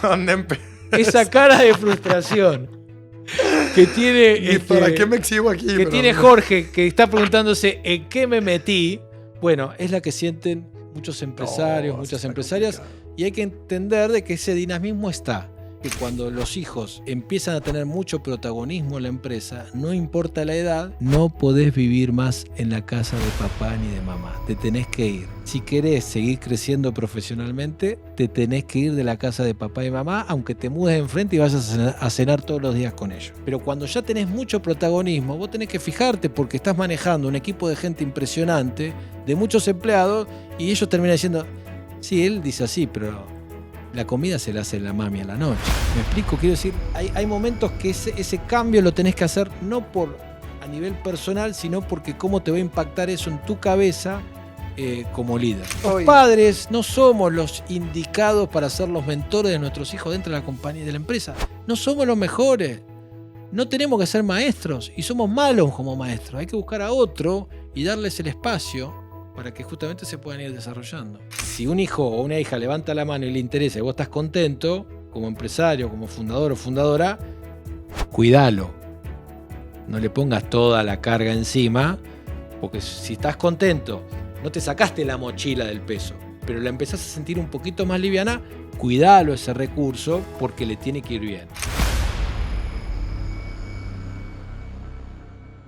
dónde empiezo? Esa cara de frustración que tiene... ¿Y para qué me exhibo aquí? Que tiene Jorge, que está preguntándose en qué me metí. Bueno, es la que sienten muchos empresarios, muchas empresarias. Complicado. Y hay que entender de que ese dinamismo está. Que cuando los hijos empiezan a tener mucho protagonismo en la empresa, no importa la edad, no podés vivir más en la casa de papá ni de mamá. Te tenés que ir. Si querés seguir creciendo profesionalmente, te tenés que ir de la casa de papá y mamá, aunque te mudes enfrente y vayas a cenar todos los días con ellos. Pero cuando ya tenés mucho protagonismo, vos tenés que fijarte porque estás manejando un equipo de gente impresionante, de muchos empleados, y ellos terminan diciendo, sí, él dice así, pero la comida se la hace la mami a la noche. ¿Me explico? Quiero decir, hay momentos que ese cambio lo tenés que hacer no por a nivel personal, sino porque cómo te va a impactar eso en tu cabeza como líder. Los padres no somos los indicados para ser los mentores de nuestros hijos dentro de la compañía, de la empresa. No somos los mejores. No tenemos que ser maestros y somos malos como maestros. Hay que buscar a otro y darles el espacio para que justamente se puedan ir desarrollando. Si un hijo o una hija levanta la mano y le interesa y vos estás contento, como empresario, como fundador o fundadora, cuidalo. No le pongas toda la carga encima, porque si estás contento, no te sacaste la mochila del peso, pero la empezás a sentir un poquito más liviana, cuidalo ese recurso porque le tiene que ir bien.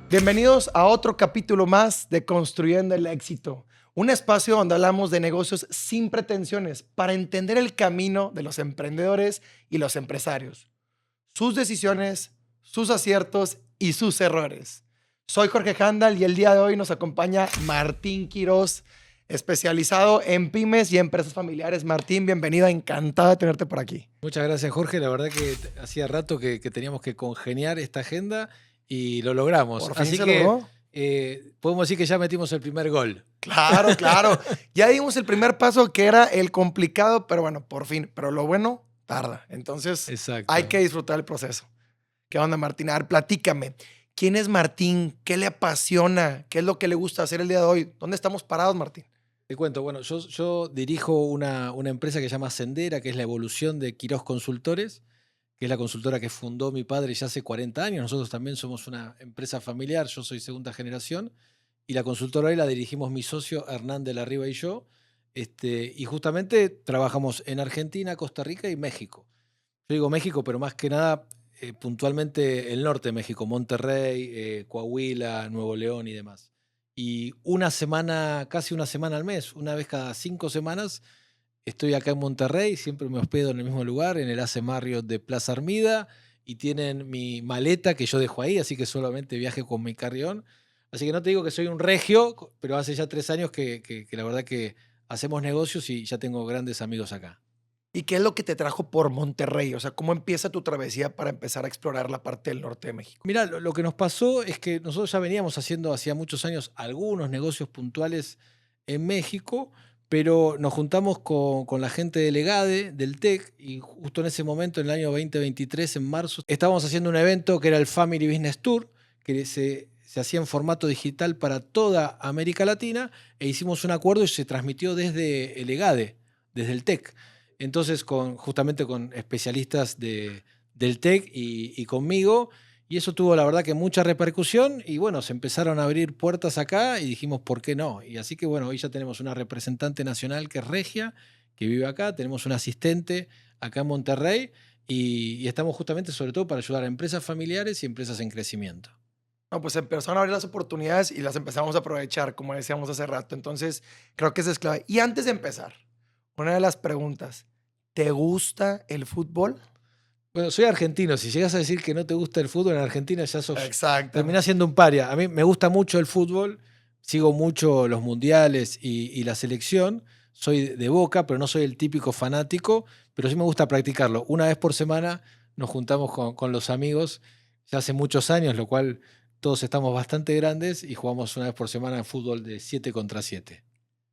Bienvenidos a otro capítulo más de Construyendo el Éxito, un espacio donde hablamos de negocios sin pretensiones para entender el camino de los emprendedores y los empresarios, sus decisiones, sus aciertos y sus errores. Soy Jorge Handal y el día de hoy nos acompaña Martín Quiroz, especializado en pymes y empresas familiares. Martín, bienvenido, encantado de tenerte por aquí. Muchas gracias, Jorge. La verdad que hacía rato que teníamos que congeniar esta agenda y lo logramos. Por fin Así se que logró. Podemos decir que ya metimos el primer gol. Claro, claro. Ya dimos el primer paso que era el complicado, pero bueno, por fin. Pero lo bueno tarda. Entonces, exacto, hay que disfrutar el proceso. ¿Qué onda, Martín? A ver, platícame. ¿Quién es Martín? ¿Qué le apasiona? ¿Qué es lo que le gusta hacer el día de hoy? ¿Dónde estamos parados, Martín? Te cuento, bueno, yo dirijo una empresa que se llama Sendera, que es la evolución de Quiroz Consultores, que es la consultora que fundó mi padre ya hace 40 años. Nosotros también somos una empresa familiar, yo soy segunda generación, y la consultora hoy la dirigimos mi socio Hernán de la Riva y yo, y justamente trabajamos en Argentina, Costa Rica y México. Yo digo México, pero más que nada puntualmente el norte de México, Monterrey, Coahuila, Nuevo León y demás. Y una semana, casi una semana al mes, una vez cada 5 semanas, estoy acá en Monterrey, siempre me hospedo en el mismo lugar, en el AC Marriott de Plaza Armida, y tienen mi maleta que yo dejo ahí, así que solamente viaje con mi carrión. Así que no te digo que soy un regio, pero hace ya 3 años que la verdad que hacemos negocios y ya tengo grandes amigos acá. ¿Y qué es lo que te trajo por Monterrey? O sea, ¿cómo empieza tu travesía para empezar a explorar la parte del norte de México? Mira, lo que nos pasó es que nosotros ya veníamos haciendo hacía muchos años algunos negocios puntuales en México, pero nos juntamos con la gente del EGADE, del TEC, y justo en ese momento, en el año 2023, en marzo, estábamos haciendo un evento que era el Family Business Tour, que se hacía en formato digital para toda América Latina, e hicimos un acuerdo y se transmitió desde el EGADE, desde el TEC. Entonces, justamente con especialistas del TEC y conmigo, y eso tuvo la verdad que mucha repercusión y bueno, se empezaron a abrir puertas acá y dijimos, ¿por qué no? Y así que bueno, hoy ya tenemos una representante nacional que es Regia, que vive acá, tenemos un asistente acá en Monterrey y estamos justamente sobre todo para ayudar a empresas familiares y empresas en crecimiento. No, pues empezaron a abrir las oportunidades y las empezamos a aprovechar, como decíamos hace rato. Entonces, creo que eso es clave. Y antes de empezar, una de las preguntas, ¿te gusta el fútbol? Bueno, soy argentino. Si llegas a decir que no te gusta el fútbol en Argentina, ya terminás siendo un paria. A mí me gusta mucho el fútbol, sigo mucho los mundiales y la selección. Soy de Boca, pero no soy el típico fanático, pero sí me gusta practicarlo. Una vez por semana nos juntamos con los amigos, ya hace muchos años, lo cual todos estamos bastante grandes y jugamos una vez por semana en fútbol de 7 contra 7.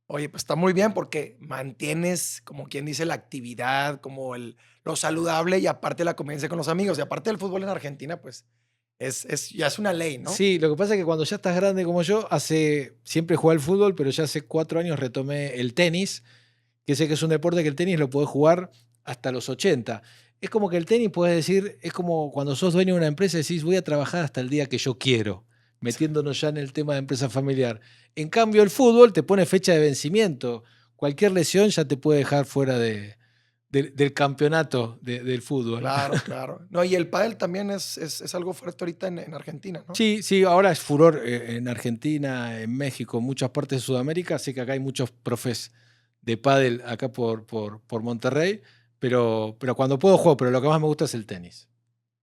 Oye, pues está muy bien porque mantienes, como quien dice, la actividad, como lo saludable y aparte la convivencia con los amigos. Y aparte del fútbol en Argentina, pues ya es una ley, ¿no? Sí, lo que pasa es que cuando ya estás grande como yo, siempre jugué al fútbol, pero ya hace 4 años retomé el tenis, que sé que es un deporte que el tenis lo podés jugar hasta los 80. Es como que el tenis, puedes decir, es como cuando sos dueño de una empresa y decís, voy a trabajar hasta el día que yo quiero, metiéndonos ya en el tema de empresa familiar. En cambio, el fútbol te pone fecha de vencimiento. Cualquier lesión ya te puede dejar fuera del campeonato del fútbol. Claro, claro. No, y el pádel también es algo fuerte ahorita en Argentina, ¿no? Sí, sí, ahora es furor en Argentina, en México, en muchas partes de Sudamérica. Sé que acá hay muchos profes de pádel acá por Monterrey, pero cuando puedo juego, pero lo que más me gusta es el tenis.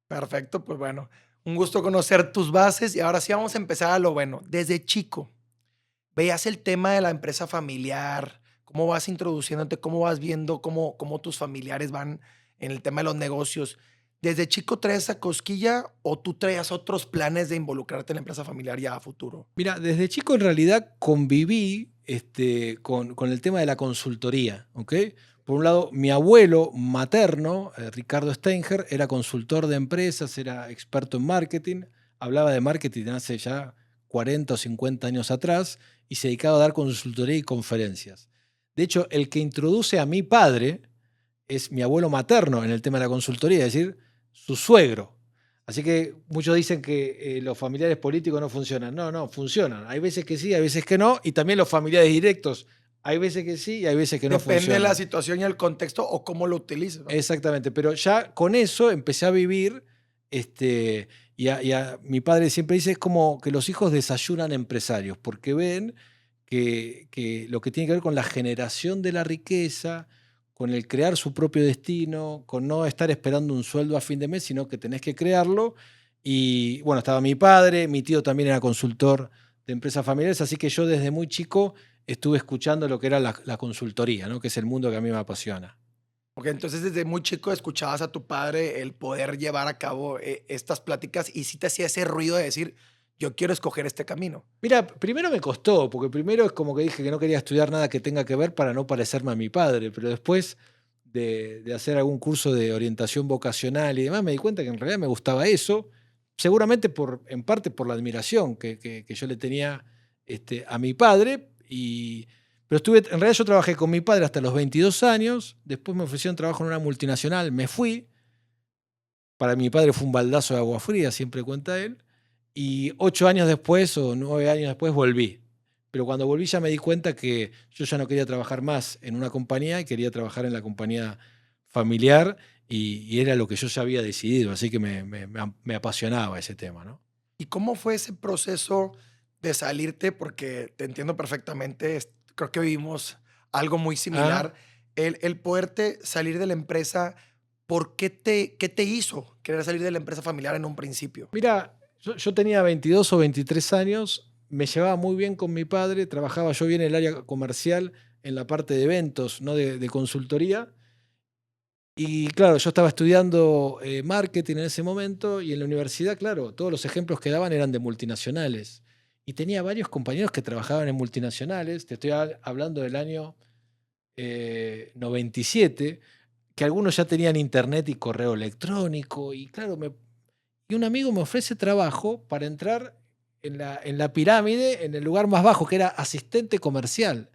Perfecto, pues bueno, un gusto conocer tus bases y ahora sí vamos a empezar a lo bueno. Desde chico, veías el tema de la empresa familiar, cómo vas introduciéndote, cómo vas viendo cómo tus familiares van en el tema de los negocios. ¿Desde chico traes esa cosquilla o tú traías otros planes de involucrarte en la empresa familiar ya a futuro? Mira, desde chico en realidad conviví con el tema de la consultoría, ¿ok? Por un lado, mi abuelo materno, Ricardo Steinger, era consultor de empresas, era experto en marketing, hablaba de marketing hace ya 40 o 50 años atrás y se dedicaba a dar consultoría y conferencias. De hecho, el que introduce a mi padre es mi abuelo materno en el tema de la consultoría, es decir, su suegro. Así que muchos dicen que los familiares políticos no funcionan. No, no, funcionan. Hay veces que sí, hay veces que no. Y también los familiares directos. Hay veces que sí y hay veces que no Depende de funcionan. la situación y el contexto o cómo lo utilices, ¿no? Exactamente. Pero ya con eso empecé a vivir. Mi padre siempre dice, es como que los hijos desayunan empresarios, porque ven que lo que tiene que ver con la generación de la riqueza, con el crear su propio destino, con no estar esperando un sueldo a fin de mes, sino que tenés que crearlo. Y bueno, estaba mi padre, mi tío también era consultor de empresas familiares, así que yo desde muy chico estuve escuchando lo que era la consultoría, ¿no? Que es el mundo que a mí me apasiona. Porque entonces desde muy chico escuchabas a tu padre el poder llevar a cabo estas pláticas y sí te hacía ese ruido de decir, yo quiero escoger este camino. Mira, primero me costó, porque primero es como que dije que no quería estudiar nada que tenga que ver para no parecerme a mi padre, pero después de hacer algún curso de orientación vocacional y demás, me di cuenta que en realidad me gustaba eso, seguramente en parte por la admiración que yo le tenía a mi padre, pero en realidad yo trabajé con mi padre hasta los 22 años, después me ofrecieron trabajo en una multinacional, me fui, para mi padre fue un baldazo de agua fría, siempre cuenta él, y 8 años después o 9 años después volví. Pero cuando volví ya me di cuenta que yo ya no quería trabajar más en una compañía y quería trabajar en la compañía familiar y era lo que yo ya había decidido, así que me apasionaba ese tema, ¿no? ¿Y cómo fue ese proceso de salirte? Porque te entiendo perfectamente, creo que vivimos algo muy Ah, similar. El poderte salir de la empresa, ¿qué te hizo querer salir de la empresa familiar en un principio? mira, yo tenía 22 o 23 años, me llevaba muy bien con mi padre, trabajaba yo bien en el área comercial, en la parte de eventos, no de consultoría. Y claro, yo estaba estudiando marketing en ese momento y en la universidad, claro, todos los ejemplos que daban eran de multinacionales. Y tenía varios compañeros que trabajaban en multinacionales, te estoy hablando del año 97, que algunos ya tenían internet y correo electrónico. Y claro, y un amigo me ofrece trabajo para entrar en la pirámide, en el lugar más bajo, que era asistente comercial.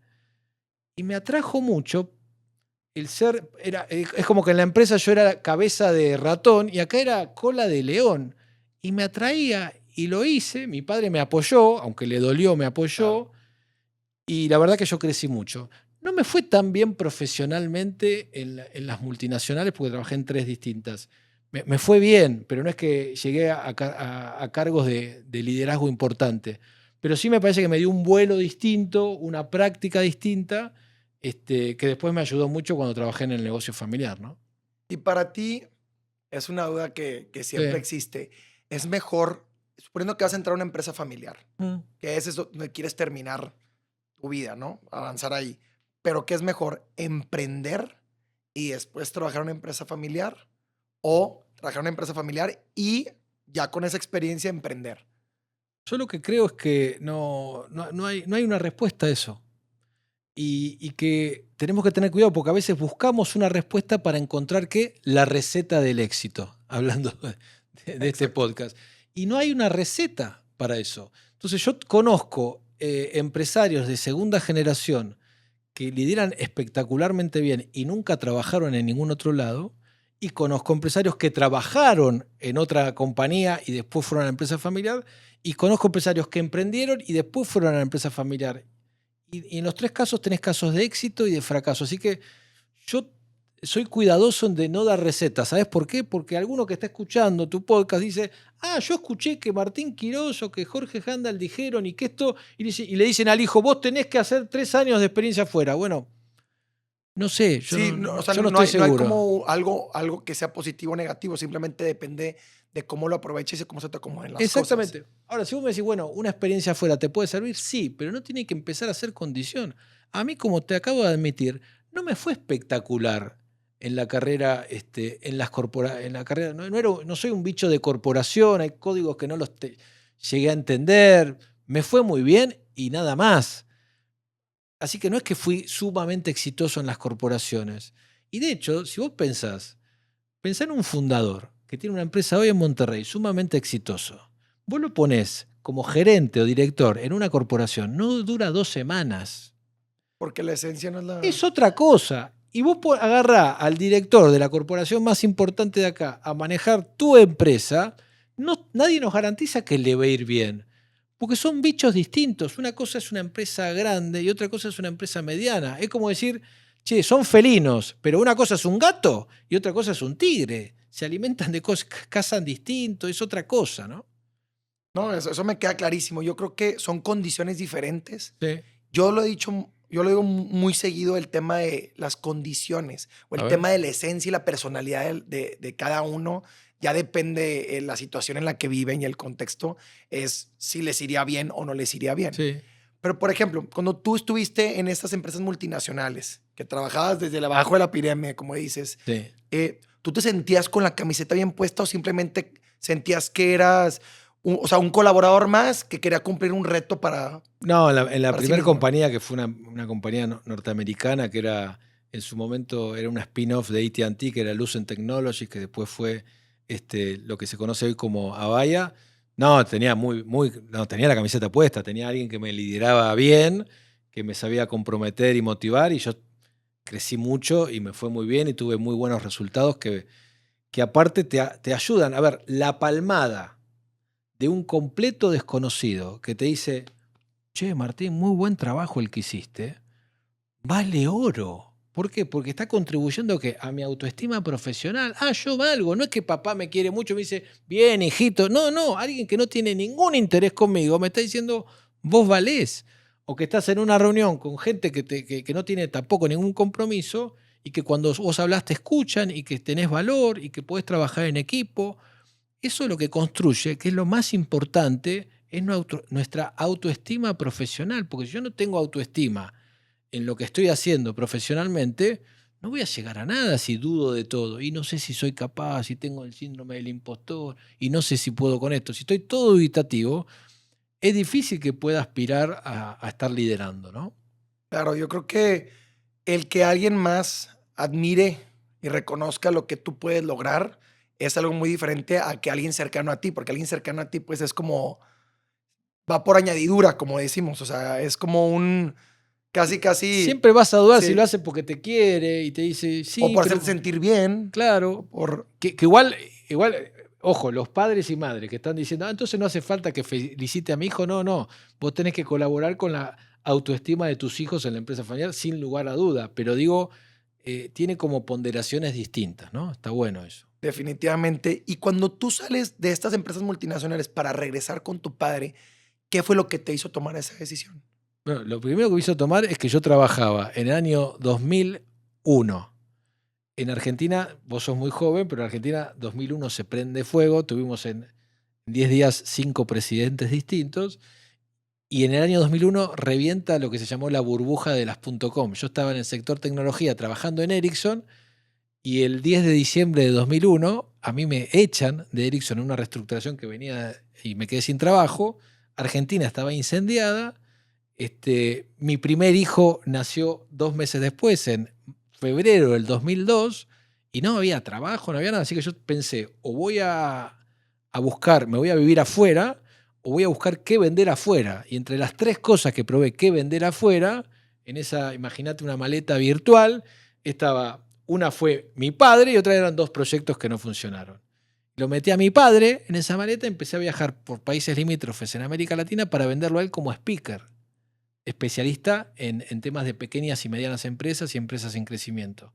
Y me atrajo mucho el ser, es como que en la empresa yo era cabeza de ratón y acá era cola de león. Y me atraía y lo hice, mi padre me apoyó, aunque le dolió, me Claro. apoyó, y la verdad que yo crecí mucho. No me fue tan bien profesionalmente en las multinacionales porque trabajé en 3 distintas. Me fue bien, pero no es que llegué a cargos de liderazgo importante. Pero sí me parece que me dio un vuelo distinto, una práctica distinta, que después me ayudó mucho cuando trabajé en el negocio familiar, ¿no? Y para ti, es una duda que siempre Sí. existe. Es mejor, suponiendo que vas a entrar a una empresa familiar, Mm. que es eso donde quieres terminar tu vida, ¿no? Avanzar ahí. Pero ¿qué es mejor? ¿Emprender y después trabajar en una empresa familiar? ¿O trabajar en una empresa familiar y ya con esa experiencia emprender? Yo lo que creo es que no hay una respuesta a eso. Y que tenemos que tener cuidado porque a veces buscamos una respuesta para encontrar ¿qué? La receta del éxito, hablando de este Exacto. podcast. Y no hay una receta para eso. Entonces yo conozco empresarios de segunda generación que lideran espectacularmente bien y nunca trabajaron en ningún otro lado, y conozco empresarios que trabajaron en otra compañía y después fueron a la empresa familiar, y conozco empresarios que emprendieron y después fueron a la empresa familiar. Y en los tres casos tenés casos de éxito y de fracaso. Así que yo soy cuidadoso de no dar recetas. ¿Sabes por qué? Porque alguno que está escuchando tu podcast dice, yo escuché que Martín Quirós o que Jorge Handel dijeron y que esto, y le dicen al hijo, vos tenés que hacer 3 años de experiencia afuera. Bueno, no sé, yo Sí, no, o sea, yo no no estoy hay seguro. como algo que sea positivo o negativo, simplemente depende de cómo lo aproveches y cómo se te acomoden las Exactamente. cosas. Ahora, si vos me decís, bueno, una experiencia afuera te puede servir, sí, pero no tiene que empezar a ser condición. A mí, como te acabo de admitir, no me fue espectacular en la carrera, en la carrera, no soy un bicho de corporación, hay códigos que no los llegué a entender, me fue muy bien y nada más. Así que no es que fui sumamente exitoso en las corporaciones. Y de hecho, si vos pensá en un fundador que tiene una empresa hoy en Monterrey sumamente exitoso. Vos lo ponés como gerente o director en una corporación, no dura 2 semanas. Porque la esencia no es la... Es otra cosa. Y vos agarrás al director de la corporación más importante de acá a manejar tu empresa, nadie nos garantiza que le va a ir bien. Porque son bichos distintos. Una cosa es una empresa grande y otra cosa es una empresa mediana. Es como decir, che, son felinos, pero una cosa es un gato y otra cosa es un tigre. Se alimentan de cosas, cazan distinto, es otra cosa, ¿no? No, eso me queda clarísimo. Yo creo que son condiciones diferentes. Sí. Yo lo he dicho, yo lo digo muy seguido, el tema de las condiciones o A el ver. tema de la esencia y la personalidad de cada uno. Ya depende la situación en la que viven y el contexto, es si les iría bien o no les iría bien. Sí. Pero, por ejemplo, cuando tú estuviste en estas empresas multinacionales, que trabajabas desde abajo de la pirámide, como dices, Sí. ¿tú te sentías con la camiseta bien puesta o simplemente sentías que eras un colaborador más que quería cumplir un reto para... No, en la Para sí primera mismo. compañía, que fue una compañía norteamericana, que era, en su momento, era una spin-off de AT&T, que era Lucent Technologies, que después fue lo que se conoce hoy como Avaya. No, tenía no, tenía la camiseta puesta, tenía alguien que me lideraba bien, que me sabía comprometer y motivar, y yo crecí mucho y me fue muy bien y tuve muy buenos resultados que aparte te ayudan. A ver, la palmada de un completo desconocido que te dice, che, Martín, muy buen trabajo el que hiciste, vale oro. ¿Por qué? Porque está contribuyendo a mi autoestima profesional. Yo valgo. No es que papá me quiere mucho y me dice, bien, hijito. No, alguien que no tiene ningún interés conmigo me está diciendo, vos valés. O que estás en una reunión con gente que no tiene tampoco ningún compromiso y que cuando vos hablas te escuchan y que tenés valor y que podés trabajar en equipo. Eso es lo que construye, que es lo más importante, es nuestra autoestima profesional. Porque si yo no tengo autoestima en lo que estoy haciendo profesionalmente, no voy a llegar a nada si dudo de todo. Y no sé si soy capaz, si tengo el síndrome del impostor, y no sé si puedo con esto. Si estoy todo dubitativo, es difícil que pueda aspirar a estar liderando, ¿no? Claro, yo creo que el que alguien más admire y reconozca lo que tú puedes lograr es algo muy diferente a que alguien cercano a ti, porque alguien cercano a ti, pues es como, va por añadidura, como decimos, o sea, es como un casi, Siempre vas a dudar si lo sí, hace porque te quiere y te dice, o sí, por pero hacerte sentir bien, claro. o por... Que igual, ojo, los padres y madres que están diciendo, entonces no hace falta que felicite a mi hijo. No. Vos tenés que colaborar con la autoestima de tus hijos en la empresa familiar, sin lugar a duda. Pero digo, tiene como ponderaciones distintas, ¿no? Está bueno eso. Definitivamente. Y cuando tú sales de estas empresas multinacionales para regresar con tu padre, ¿qué fue lo que te hizo tomar esa decisión? Bueno, lo primero que me hizo tomar es que yo trabajaba en el año 2001. En Argentina, vos sos muy joven, pero en Argentina 2001 se prende fuego. Tuvimos en 10 días 5 presidentes distintos. Y en el año 2001 revienta lo que se llamó la burbuja de las .com. Yo estaba en el sector tecnología trabajando en Ericsson y el 10 de diciembre de 2001 a mí me echan de Ericsson en una reestructuración que venía y me quedé sin trabajo. Argentina estaba incendiada. Mi primer hijo nació 2 meses después, en febrero del 2002, y no había trabajo, no había nada. Así que yo pensé, o voy a buscar, me voy a vivir afuera, o voy a buscar qué vender afuera. Y entre las 3 cosas que probé qué vender afuera, En esa, imagínate una maleta virtual, una fue mi padre y otra eran 2 proyectos que no funcionaron. Lo metí a mi padre en esa maleta y empecé a viajar por países limítrofes en América Latina para venderlo a él como speaker, especialista en temas de pequeñas y medianas empresas y empresas en crecimiento.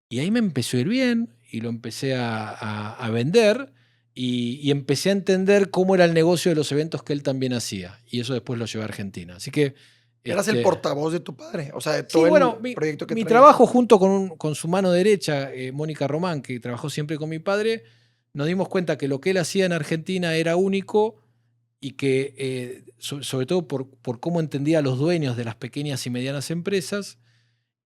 Y ahí me empezó a ir bien y lo empecé a vender y empecé a entender cómo era el negocio de los eventos que él también hacía. Y eso después lo llevé a Argentina. Así que... Eras el portavoz de tu padre, o sea, de Sí, todo bueno, el proyecto que mi traías. trabajo junto con su mano derecha, Mónica Román, que trabajó siempre con mi padre, nos dimos cuenta que lo que él hacía en Argentina era único y que, sobre todo por cómo entendía a los dueños de las pequeñas y medianas empresas,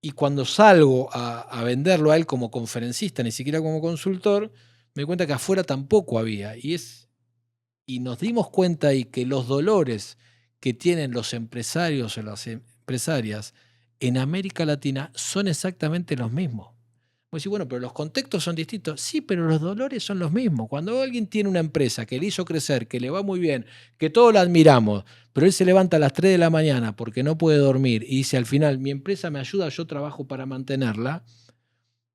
y cuando salgo a venderlo a él como conferencista, ni siquiera como consultor, me di cuenta que afuera tampoco había. Y nos dimos cuenta y que los dolores que tienen los empresarios o las empresarias en América Latina son exactamente los mismos. Vos decís, bueno, pero los contextos son distintos. Sí, pero los dolores son los mismos. Cuando alguien tiene una empresa que le hizo crecer, que le va muy bien, que todos la admiramos, pero él se levanta a las 3 de la mañana porque no puede dormir y dice al final, mi empresa me ayuda, yo trabajo para mantenerla,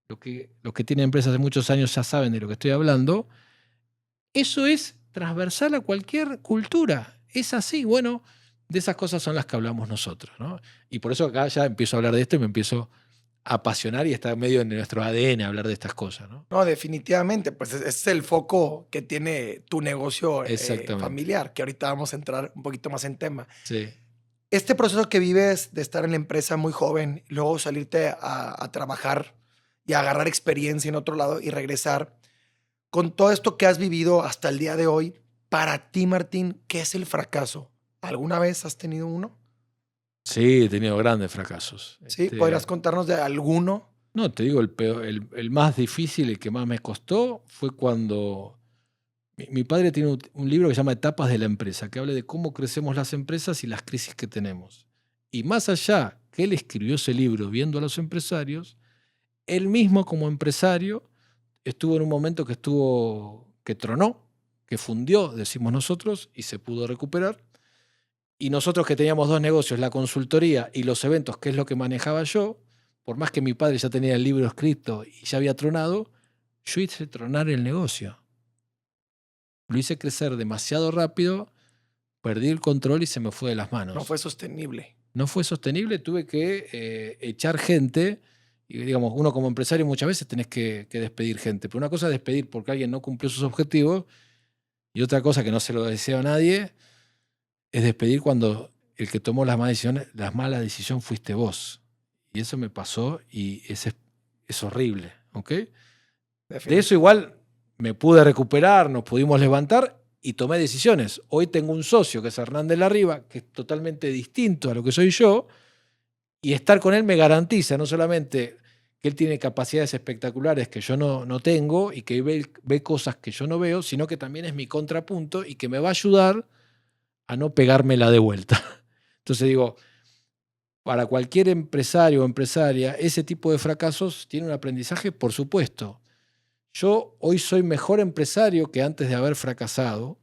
los que tienen empresas de muchos años ya saben de lo que estoy hablando, eso es transversal a cualquier cultura. Es así. Bueno, de esas cosas son las que hablamos nosotros, ¿no? Y por eso acá ya empiezo a hablar de esto y me empiezo a apasionar y está medio en nuestro ADN hablar de estas cosas, ¿no? No, definitivamente, pues ese es el foco que tiene tu negocio Exactamente. familiar, que ahorita vamos a entrar un poquito más en tema. Sí. Este proceso que vives de estar en la empresa muy joven, y luego salirte a trabajar y a agarrar experiencia en otro lado y regresar, con todo esto que has vivido hasta el día de hoy, para ti, Martín, ¿qué es el fracaso? ¿Alguna vez has tenido uno? Sí, he tenido grandes fracasos. ¿Sí? ¿Podrías contarnos de alguno? No, te digo, el más difícil, el que más me costó, fue cuando mi padre tiene un libro que se llama Etapas de la empresa, que habla de cómo crecemos las empresas y las crisis que tenemos. Y más allá que él escribió ese libro viendo a los empresarios, él mismo como empresario estuvo en un momento que tronó, que fundió, decimos nosotros, y se pudo recuperar. Y nosotros que teníamos 2 negocios, la consultoría y los eventos, que es lo que manejaba yo, por más que mi padre ya tenía el libro escrito y ya había tronado, yo hice tronar el negocio. Lo hice crecer demasiado rápido, perdí el control y se me fue de las manos. No fue sostenible. No fue sostenible, tuve que echar gente. Y digamos, uno como empresario muchas veces tenés que despedir gente. Pero una cosa es despedir porque alguien no cumplió sus objetivos y otra cosa que no se lo deseo a nadie es despedir cuando el que tomó las malas decisiones fuiste vos. Y eso me pasó y es horrible. ¿Ok? De eso igual me pude recuperar, nos pudimos levantar y tomé decisiones. Hoy tengo un socio que es Hernández Larriba, que es totalmente distinto a lo que soy yo, y estar con él me garantiza no solamente que él tiene capacidades espectaculares que yo no tengo y que ve cosas que yo no veo, sino que también es mi contrapunto y que me va a ayudar a no pegármela de vuelta. Entonces digo, para cualquier empresario o empresaria, ese tipo de fracasos tiene un aprendizaje, por supuesto. Yo hoy soy mejor empresario que antes de haber fracasado.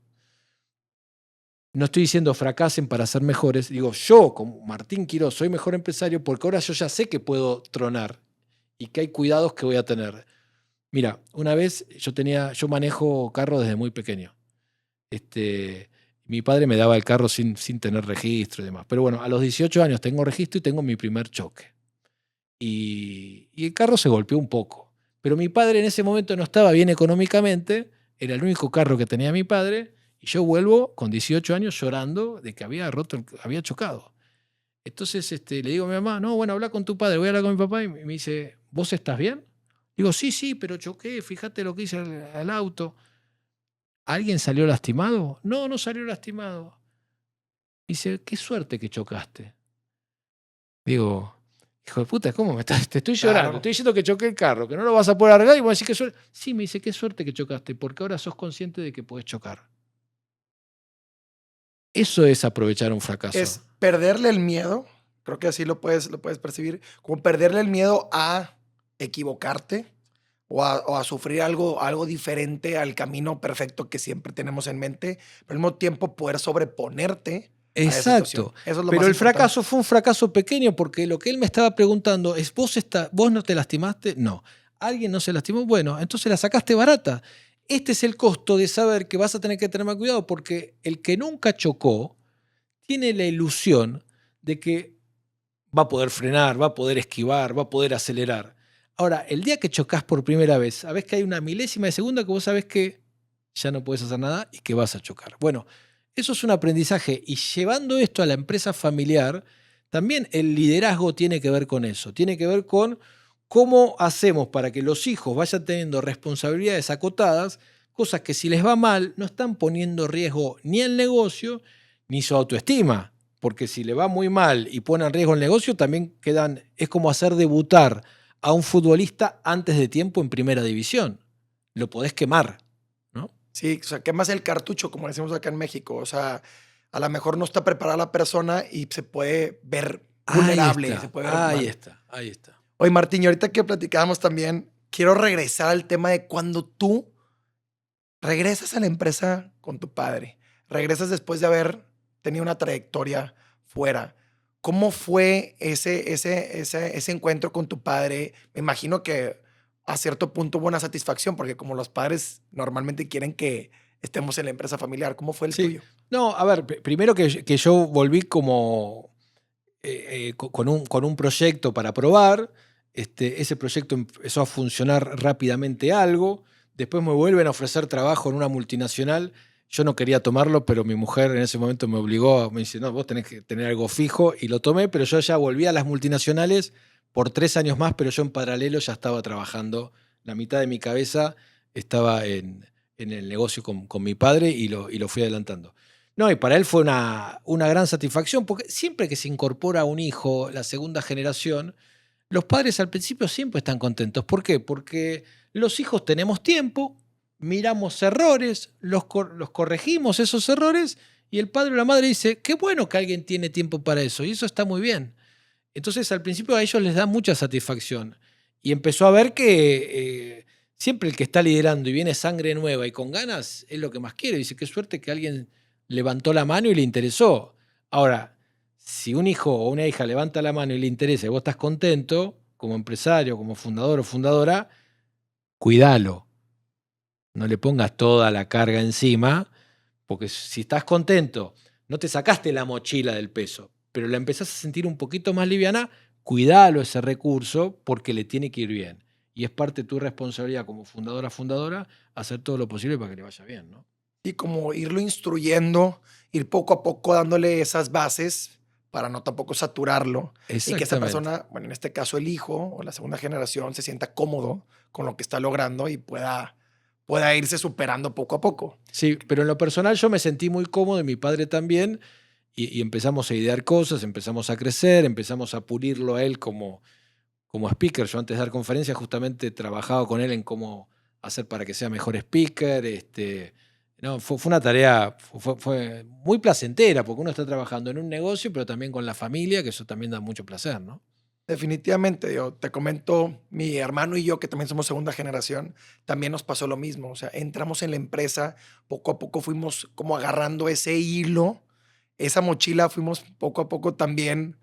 No estoy diciendo fracasen para ser mejores. Digo, yo, como Martín Quiroz, soy mejor empresario porque ahora yo ya sé que puedo tronar y que hay cuidados que voy a tener. Mira, una vez yo manejo carro desde muy pequeño. Mi padre me daba el carro sin tener registro y demás. Pero bueno, a los 18 años tengo registro y tengo mi primer choque. Y el carro se golpeó un poco. Pero mi padre en ese momento no estaba bien económicamente, era el único carro que tenía mi padre, y yo vuelvo con 18 años llorando de que había chocado. Entonces le digo a mi mamá, no, bueno, habla con tu padre, voy a hablar con mi papá, y me dice, ¿vos estás bien? Digo, sí, pero choqué, fíjate lo que hice al auto. ¿Alguien salió lastimado? No, no salió lastimado. Dice, qué suerte que chocaste. Digo, hijo de puta, ¿cómo te estoy llorando? Claro. Estoy diciendo que choqué el carro, que no lo vas a poder arreglar y vos decís que suerte. Sí, me dice, qué suerte que chocaste, porque ahora sos consciente de que podés chocar. Eso es aprovechar un fracaso. Es perderle el miedo, creo que así lo puedes percibir, como perderle el miedo a equivocarte o a sufrir algo diferente al camino perfecto que siempre tenemos en mente, pero al mismo tiempo poder sobreponerte a esa situación. Exacto. Eso es lo Pero más el importante. fracaso fue un fracaso pequeño porque lo que él me estaba preguntando es, ¿vos no te lastimaste? No. ¿Alguien no se lastimó? Bueno, entonces la sacaste barata. Este es el costo de saber que vas a tener que tener más cuidado porque el que nunca chocó tiene la ilusión de que va a poder frenar, va a poder esquivar, va a poder acelerar. Ahora, el día que chocas por primera vez, sabés que hay una milésima de segundo que vos sabés que ya no puedes hacer nada y que vas a chocar. Bueno, eso es un aprendizaje y llevando esto a la empresa familiar, también el liderazgo tiene que ver con eso, tiene que ver con cómo hacemos para que los hijos vayan teniendo responsabilidades acotadas, cosas que si les va mal no están poniendo en riesgo ni el negocio ni su autoestima, porque si le va muy mal y pone en riesgo el negocio, también quedan, es como hacer debutar a un futbolista antes de tiempo en primera división. Lo podés quemar, ¿no? Sí, o sea, quemas el cartucho, como decimos acá en México. O sea, a lo mejor no está preparada la persona y se puede ver vulnerable, se puede ver Ahí mal. está, ahí está. Oye, Martín, y ahorita que platicábamos también, quiero regresar al tema de cuando tú regresas a la empresa con tu padre, regresas después de haber tenido una trayectoria fuera. ¿Cómo fue ese encuentro con tu padre? Me imagino que a cierto punto hubo una satisfacción, porque como los padres normalmente quieren que estemos en la empresa familiar, ¿cómo fue el Sí. tuyo? No, a ver, primero que yo volví como con un proyecto para probar. Ese proyecto empezó a funcionar rápidamente algo. Después me vuelven a ofrecer trabajo en una multinacional. Yo no quería tomarlo, pero mi mujer en ese momento me obligó, me dice, no, vos tenés que tener algo fijo, y lo tomé, pero yo ya volví a las multinacionales por 3 años más, pero yo en paralelo ya estaba trabajando. La mitad de mi cabeza estaba en el negocio con mi padre y lo fui adelantando. No, y para él fue una gran satisfacción, porque siempre que se incorpora un hijo, la segunda generación, los padres al principio siempre están contentos. ¿Por qué? Porque los hijos tenemos tiempo, miramos errores, los corregimos esos errores, y el padre o la madre dice, qué bueno que alguien tiene tiempo para eso, y eso está muy bien. Entonces al principio a ellos les da mucha satisfacción. Y empezó a ver que siempre el que está liderando y viene sangre nueva y con ganas es lo que más quiere. Dice, qué suerte que alguien levantó la mano y le interesó. Ahora, si un hijo o una hija levanta la mano y le interesa y vos estás contento, como empresario, como fundador o fundadora, cuídalo. No le pongas toda la carga encima, porque si estás contento, no te sacaste la mochila del peso, pero la empezás a sentir un poquito más liviana, cuidalo ese recurso porque le tiene que ir bien. Y es parte de tu responsabilidad como fundadora, hacer todo lo posible para que le vaya bien, ¿no? Y como irlo instruyendo, ir poco a poco dándole esas bases para no tampoco saturarlo y que esa Exactamente. persona, bueno, en este caso el hijo o la segunda generación, se sienta cómodo con lo que está logrando y pueda irse superando poco a poco. Sí, pero en lo personal yo me sentí muy cómodo y mi padre también, y empezamos a idear cosas, empezamos a crecer, empezamos a pulirlo a él como speaker. Yo antes de dar conferencias justamente trabajaba con él en cómo hacer para que sea mejor speaker. No, fue una tarea, fue muy placentera, porque uno está trabajando en un negocio, pero también con la familia, que eso también da mucho placer, ¿no? Definitivamente, yo te comento, mi hermano y yo, que también somos segunda generación, también nos pasó lo mismo. O sea, entramos en la empresa, poco a poco fuimos como agarrando ese hilo, esa mochila, fuimos poco a poco también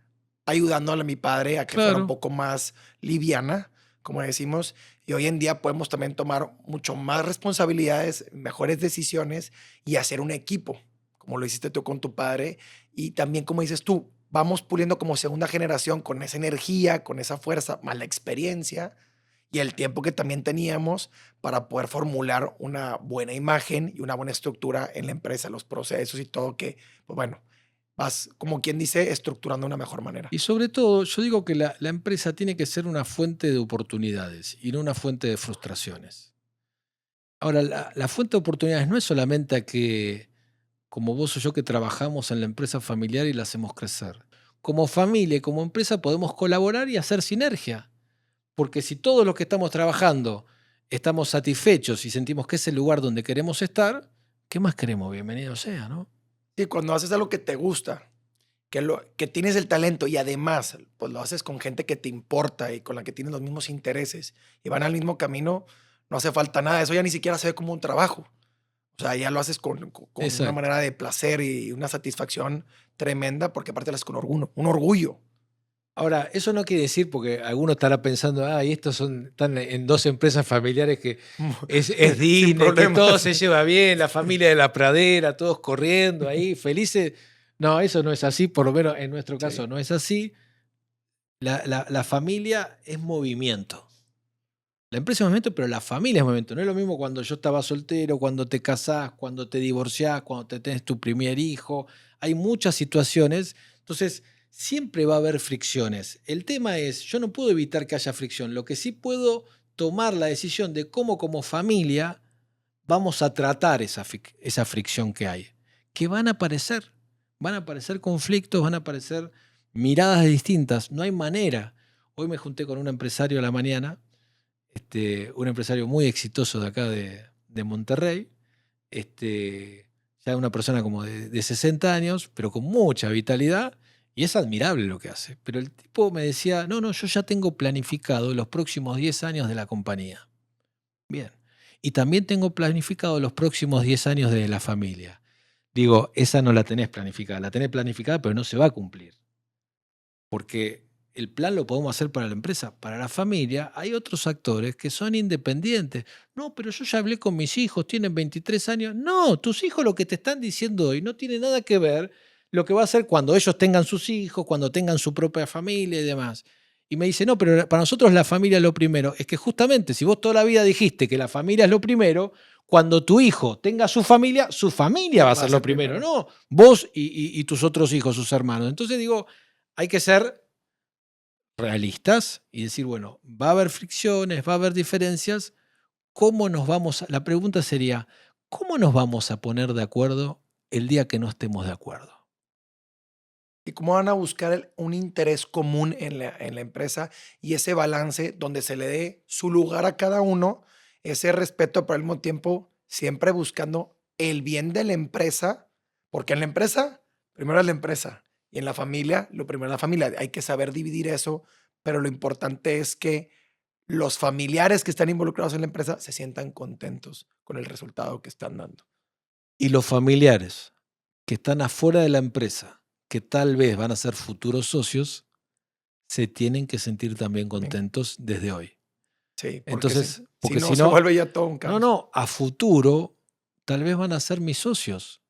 ayudándole a mi padre a que fuera un Claro. poco más liviana, como decimos. Y hoy en día podemos también tomar mucho más responsabilidades, mejores decisiones y hacer un equipo, como lo hiciste tú con tu padre. Y también, como dices tú, vamos puliendo como segunda generación con esa energía, con esa fuerza, más la experiencia y el tiempo que también teníamos para poder formular una buena imagen y una buena estructura en la empresa, los procesos y todo que, pues bueno, vas, como quien dice, estructurando de una mejor manera. Y sobre todo, yo digo que la empresa tiene que ser una fuente de oportunidades y no una fuente de frustraciones. Ahora, la fuente de oportunidades no es solamente a que, como vos o yo, que trabajamos en la empresa familiar y la hacemos crecer. Como familia y como empresa podemos colaborar y hacer sinergia. Porque si todos los que estamos trabajando estamos satisfechos y sentimos que es el lugar donde queremos estar, ¿qué más queremos? Bienvenido sea, ¿no? Y cuando haces algo que te gusta, que tienes el talento y además pues lo haces con gente que te importa y con la que tienes los mismos intereses y van al mismo camino, no hace falta nada. Eso ya ni siquiera se ve como un trabajo. O sea, ya lo haces con una Exacto. manera de placer y una satisfacción tremenda, porque aparte lo haces con orgullo, un orgullo. Ahora, eso no quiere decir, porque alguno estará pensando, y estos están en dos empresas familiares que es Sin Disney, que todo problemas. se lleva bien, la familia de la pradera, todos corriendo ahí, felices. No, eso no es así, por lo menos en nuestro caso Sí. no es así. La familia es movimiento. La empresa es movimiento, pero la familia es movimiento. No es lo mismo cuando yo estaba soltero, cuando te casás, cuando te divorciás, cuando te tenés tu primer hijo. Hay muchas situaciones. Entonces, siempre va a haber fricciones. El tema es, yo no puedo evitar que haya fricción. Lo que sí puedo tomar la decisión de cómo como familia vamos a tratar esa fricción que hay. Que van a aparecer. Van a aparecer conflictos, van a aparecer miradas distintas. No hay manera. Hoy me junté con un empresario a la mañana, un empresario muy exitoso de acá de Monterrey, ya una persona como de 60 años, pero con mucha vitalidad, y es admirable lo que hace. Pero el tipo me decía, no, yo ya tengo planificado los próximos 10 años de la compañía. Bien. Y también tengo planificado los próximos 10 años de la familia. Digo, esa no la tenés planificada, la tenés planificada, pero no se va a cumplir. Porque el plan lo podemos hacer para la empresa. Para la familia hay otros actores que son independientes. No, pero yo ya hablé con mis hijos, tienen 23 años. No, tus hijos lo que te están diciendo hoy no tiene nada que ver lo que va a hacer cuando ellos tengan sus hijos, cuando tengan su propia familia y demás. Y me dice, no, pero para nosotros la familia es lo primero. Es que justamente si vos toda la vida dijiste que la familia es lo primero, cuando tu hijo tenga su familia va a Va a ser lo ser primero, primero. no vos y tus otros hijos, sus hermanos. Entonces digo, hay que ser realistas y decir, bueno, va a haber fricciones, va a haber diferencias. La pregunta sería, ¿cómo nos vamos a poner de acuerdo el día que no estemos de acuerdo? Y cómo van a buscar un interés común en la empresa y ese balance donde se le dé su lugar a cada uno, ese respeto, pero al mismo tiempo siempre buscando el bien de la empresa, porque en la empresa, primero es la empresa y en la familia, lo primero es la familia. Hay que saber dividir eso, pero lo importante es que los familiares que están involucrados en la empresa se sientan contentos con el resultado que están dando. Y los familiares que están afuera de la empresa, que tal vez van a ser futuros socios, se tienen que sentir también Bien, contentos desde hoy. sí, porque Entonces, si porque no si se no, vuelve ya todo un caos. a futuro, tal vez van a ser mis socios.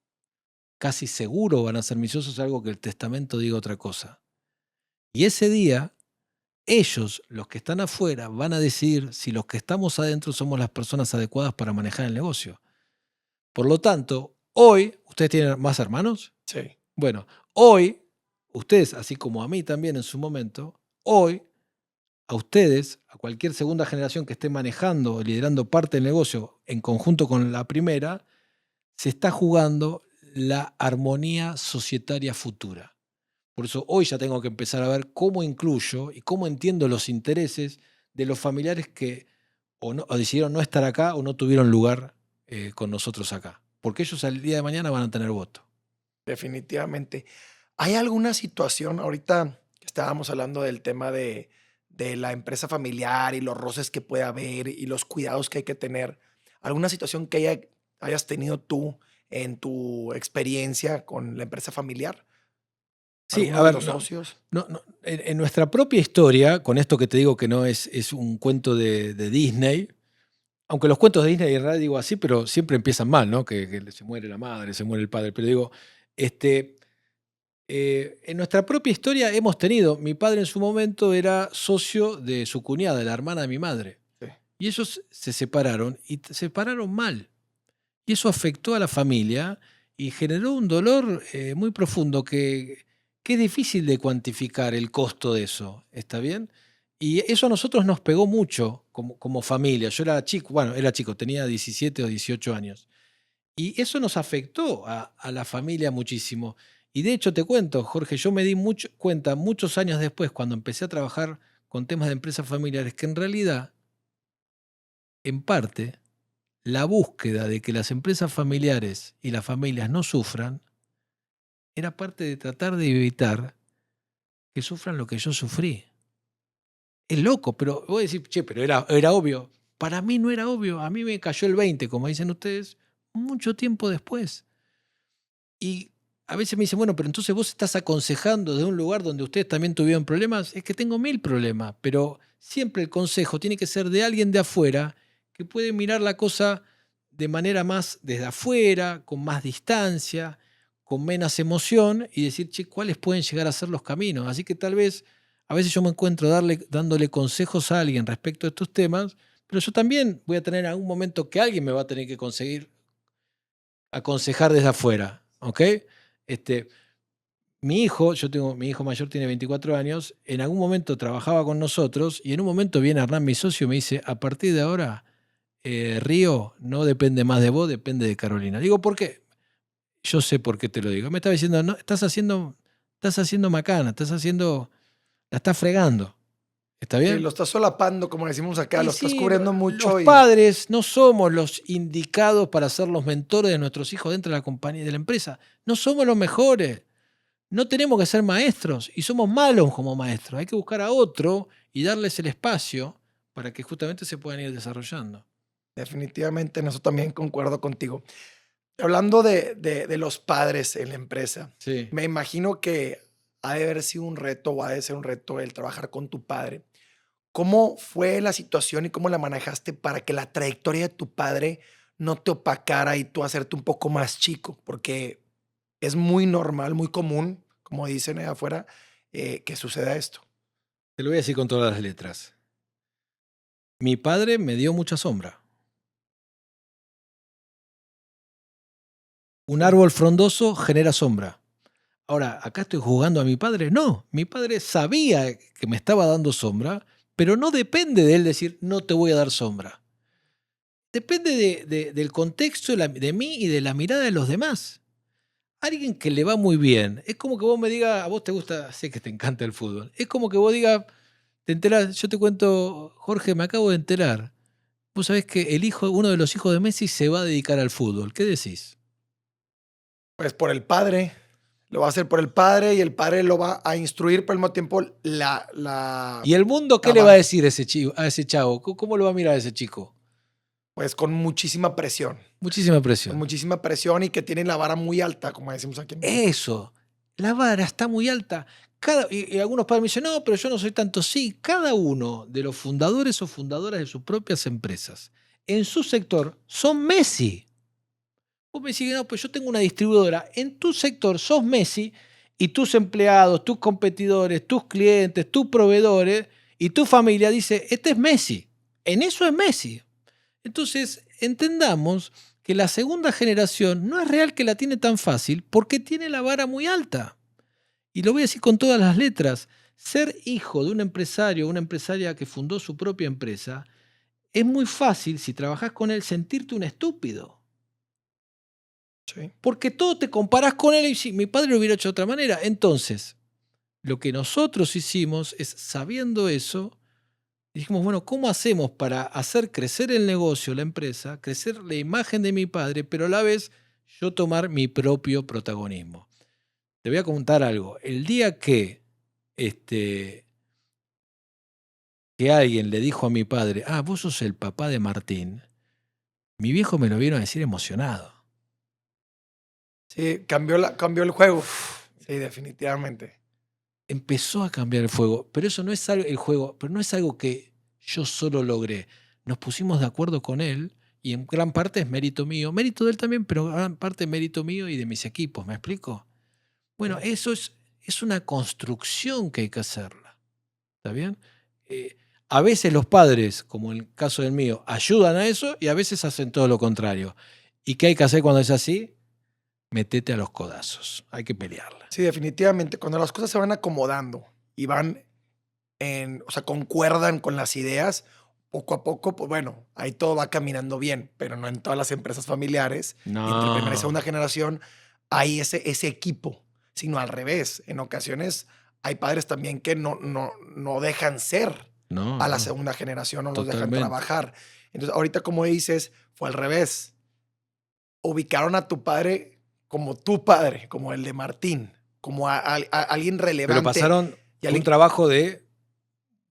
Casi seguro van a ser mis socios, algo que el testamento diga otra cosa. Y ese día, ellos, los que están afuera, van a decidir si los que estamos adentro somos las personas adecuadas para manejar el negocio. Por lo tanto, hoy, ¿ustedes tienen más hermanos? Sí. Bueno, hoy, ustedes, así como a mí también en su momento, hoy, a ustedes, a cualquier segunda generación que esté manejando o liderando parte del negocio en conjunto con la primera, se está jugando la armonía societaria futura. Por eso hoy ya tengo que empezar a ver cómo incluyo y cómo entiendo los intereses de los familiares que o decidieron no estar acá o no tuvieron lugar con nosotros acá. Porque ellos al día de mañana van a tener voto. Definitivamente. ¿Hay alguna situación, ahorita que estábamos hablando del tema de la empresa familiar y los roces que puede haber y los cuidados que hay que tener, alguna situación que hayas tenido tú en tu experiencia con la empresa familiar? Sí, a ¿Alguno de ver, los socios? en nuestra propia historia, con esto que te digo que no es un cuento de Disney, aunque los cuentos de Disney en realidad digo así, pero siempre empiezan mal, ¿no? Que se muere la madre, se muere el padre. Pero digo, este, en nuestra propia historia hemos tenido, mi padre en su momento era socio de su cuñada, la hermana de mi madre. Sí, Y ellos se separaron y se separaron mal. Y eso afectó a la familia y generó un dolor muy profundo que es difícil de cuantificar el costo de eso, ¿está bien? Y eso a nosotros nos pegó mucho como familia. Yo era chico, tenía 17 o 18 años. Y eso nos afectó a la familia muchísimo. Y de hecho te cuento, Jorge, yo me di cuenta muchos años después, cuando empecé a trabajar con temas de empresas familiares, que en realidad, en parte, la búsqueda de que las empresas familiares y las familias no sufran era parte de tratar de evitar que sufran lo que yo sufrí. Es loco, pero voy a decir, che, pero era obvio. Para mí no era obvio. A mí me cayó el 20, como dicen ustedes, mucho tiempo después. Y a veces me dicen, bueno, pero entonces vos estás aconsejando de un lugar donde ustedes también tuvieron problemas. Es que tengo 1000 problemas, pero siempre el consejo tiene que ser de alguien de afuera que puede mirar la cosa de manera más desde afuera, con más distancia, con menos emoción y decir, che, ¿cuáles pueden llegar a ser los caminos? Así que tal vez a veces yo me encuentro dándole consejos a alguien respecto a estos temas, pero yo también voy a tener algún momento que alguien me va a tener que conseguir aconsejar desde afuera, ¿ok? Este, mi hijo mayor tiene 24 años, en algún momento trabajaba con nosotros y en un momento viene Hernán, mi socio, y me dice, a partir de ahora, Río no depende más de vos, depende de Carolina. Digo, ¿por qué? Yo sé por qué te lo digo. Me estaba diciendo, no, estás haciendo macana, la estás fregando. ¿Está Sí, bien? lo estás solapando, como decimos acá, Y lo estás sí, cubriendo los mucho y padres no somos los indicados para ser los mentores de nuestros hijos dentro de la compañía, de la empresa. No somos los mejores. No tenemos que ser maestros y somos malos como maestros. Hay que buscar a otro y darles el espacio para que justamente se puedan ir desarrollando. definitivamente en eso también concuerdo contigo. Hablando de los padres en la empresa, Sí. me imagino que ha de haber sido un reto o ha de ser un reto el trabajar con tu padre. ¿Cómo fue la situación y cómo la manejaste para que la trayectoria de tu padre no te opacara y tú hacerte un poco más chico? Porque es muy normal, muy común, como dicen allá afuera, que suceda esto. Te lo voy a decir con todas las letras. Mi padre me dio mucha sombra. Un Sí. árbol frondoso genera sombra. Ahora, ¿acá estoy juzgando a mi padre? No, mi padre sabía que me estaba dando sombra, pero no depende de él decir, no te voy a dar sombra. Depende del contexto de mí y de la mirada de los demás. Alguien que le va muy bien, es como que vos me digas, a vos te gusta, sé que te encanta el fútbol, es como que vos digas, te enterás, yo te cuento, Jorge, me acabo de enterar, vos sabés que uno de los hijos de Messi se va a dedicar al fútbol, ¿qué decís? Pues por el padre, lo va a hacer por el padre y el padre lo va a instruir, pero al mismo tiempo ¿Y el mundo qué la le va a va, decir a ese chavo? ¿Cómo lo va a mirar a ese chico? pues con muchísima presión. Muchísima Con presión. muchísima presión y que tienen la vara muy alta, como decimos aquí en México. Eso, la vara está muy alta. Y algunos padres me dicen, no, pero yo no soy tanto. Sí, cada uno de los fundadores o fundadoras de sus propias empresas, en su sector, son Messi. Vos me decís, no, pues yo tengo una distribuidora. En tu sector sos Messi y tus empleados, tus competidores, tus clientes, tus proveedores y tu familia dice, este es Messi. En eso es Messi. Entonces, entendamos que la segunda generación no es real que la tiene tan fácil porque tiene la vara muy alta. Y lo voy a decir con todas las letras. Ser hijo de un empresario o una empresaria que fundó su propia empresa es muy fácil, si trabajás con él, sentirte un estúpido. Sí. Porque todo te comparás con él y si mi padre lo hubiera hecho de otra manera. Entonces, lo que nosotros hicimos es, sabiendo eso, dijimos, bueno, ¿cómo hacemos para hacer crecer el negocio, la empresa, crecer la imagen de mi padre, pero a la vez yo tomar mi propio protagonismo? Te voy a contar algo. El día que alguien le dijo a mi padre, vos sos el papá de Martín, mi viejo me lo vino a decir emocionado. Sí, cambió el juego. Sí, definitivamente. Empezó a cambiar el fuego, pero eso no es algo, el juego, pero no es algo que yo solo logré. Nos pusimos de acuerdo con él y en gran parte es mérito mío, mérito de él también, pero en gran parte es mérito mío y de mis equipos, ¿me explico? Bueno, Sí. eso es una construcción que hay que hacerla, ¿está bien? A veces los padres, como en el caso del mío, ayudan a eso y a veces hacen todo lo contrario. ¿Y qué hay que hacer cuando es así? Metete a los codazos, hay que pelearla. Sí, definitivamente. Cuando las cosas se van acomodando y van o sea, concuerdan con las ideas, poco a poco, pues bueno, ahí todo va caminando bien, pero no en todas las empresas familiares, entre primera y No, segunda generación, hay ese equipo, sino al revés. En ocasiones hay padres también que no dejan ser no, a la no, segunda generación, no los dejan totalmente. trabajar. Entonces, ahorita, como dices, fue al revés. Ubicaron a tu padre como tu padre, como el de Martín, como a alguien Pero relevante pasaron, y fue un alguien. trabajo de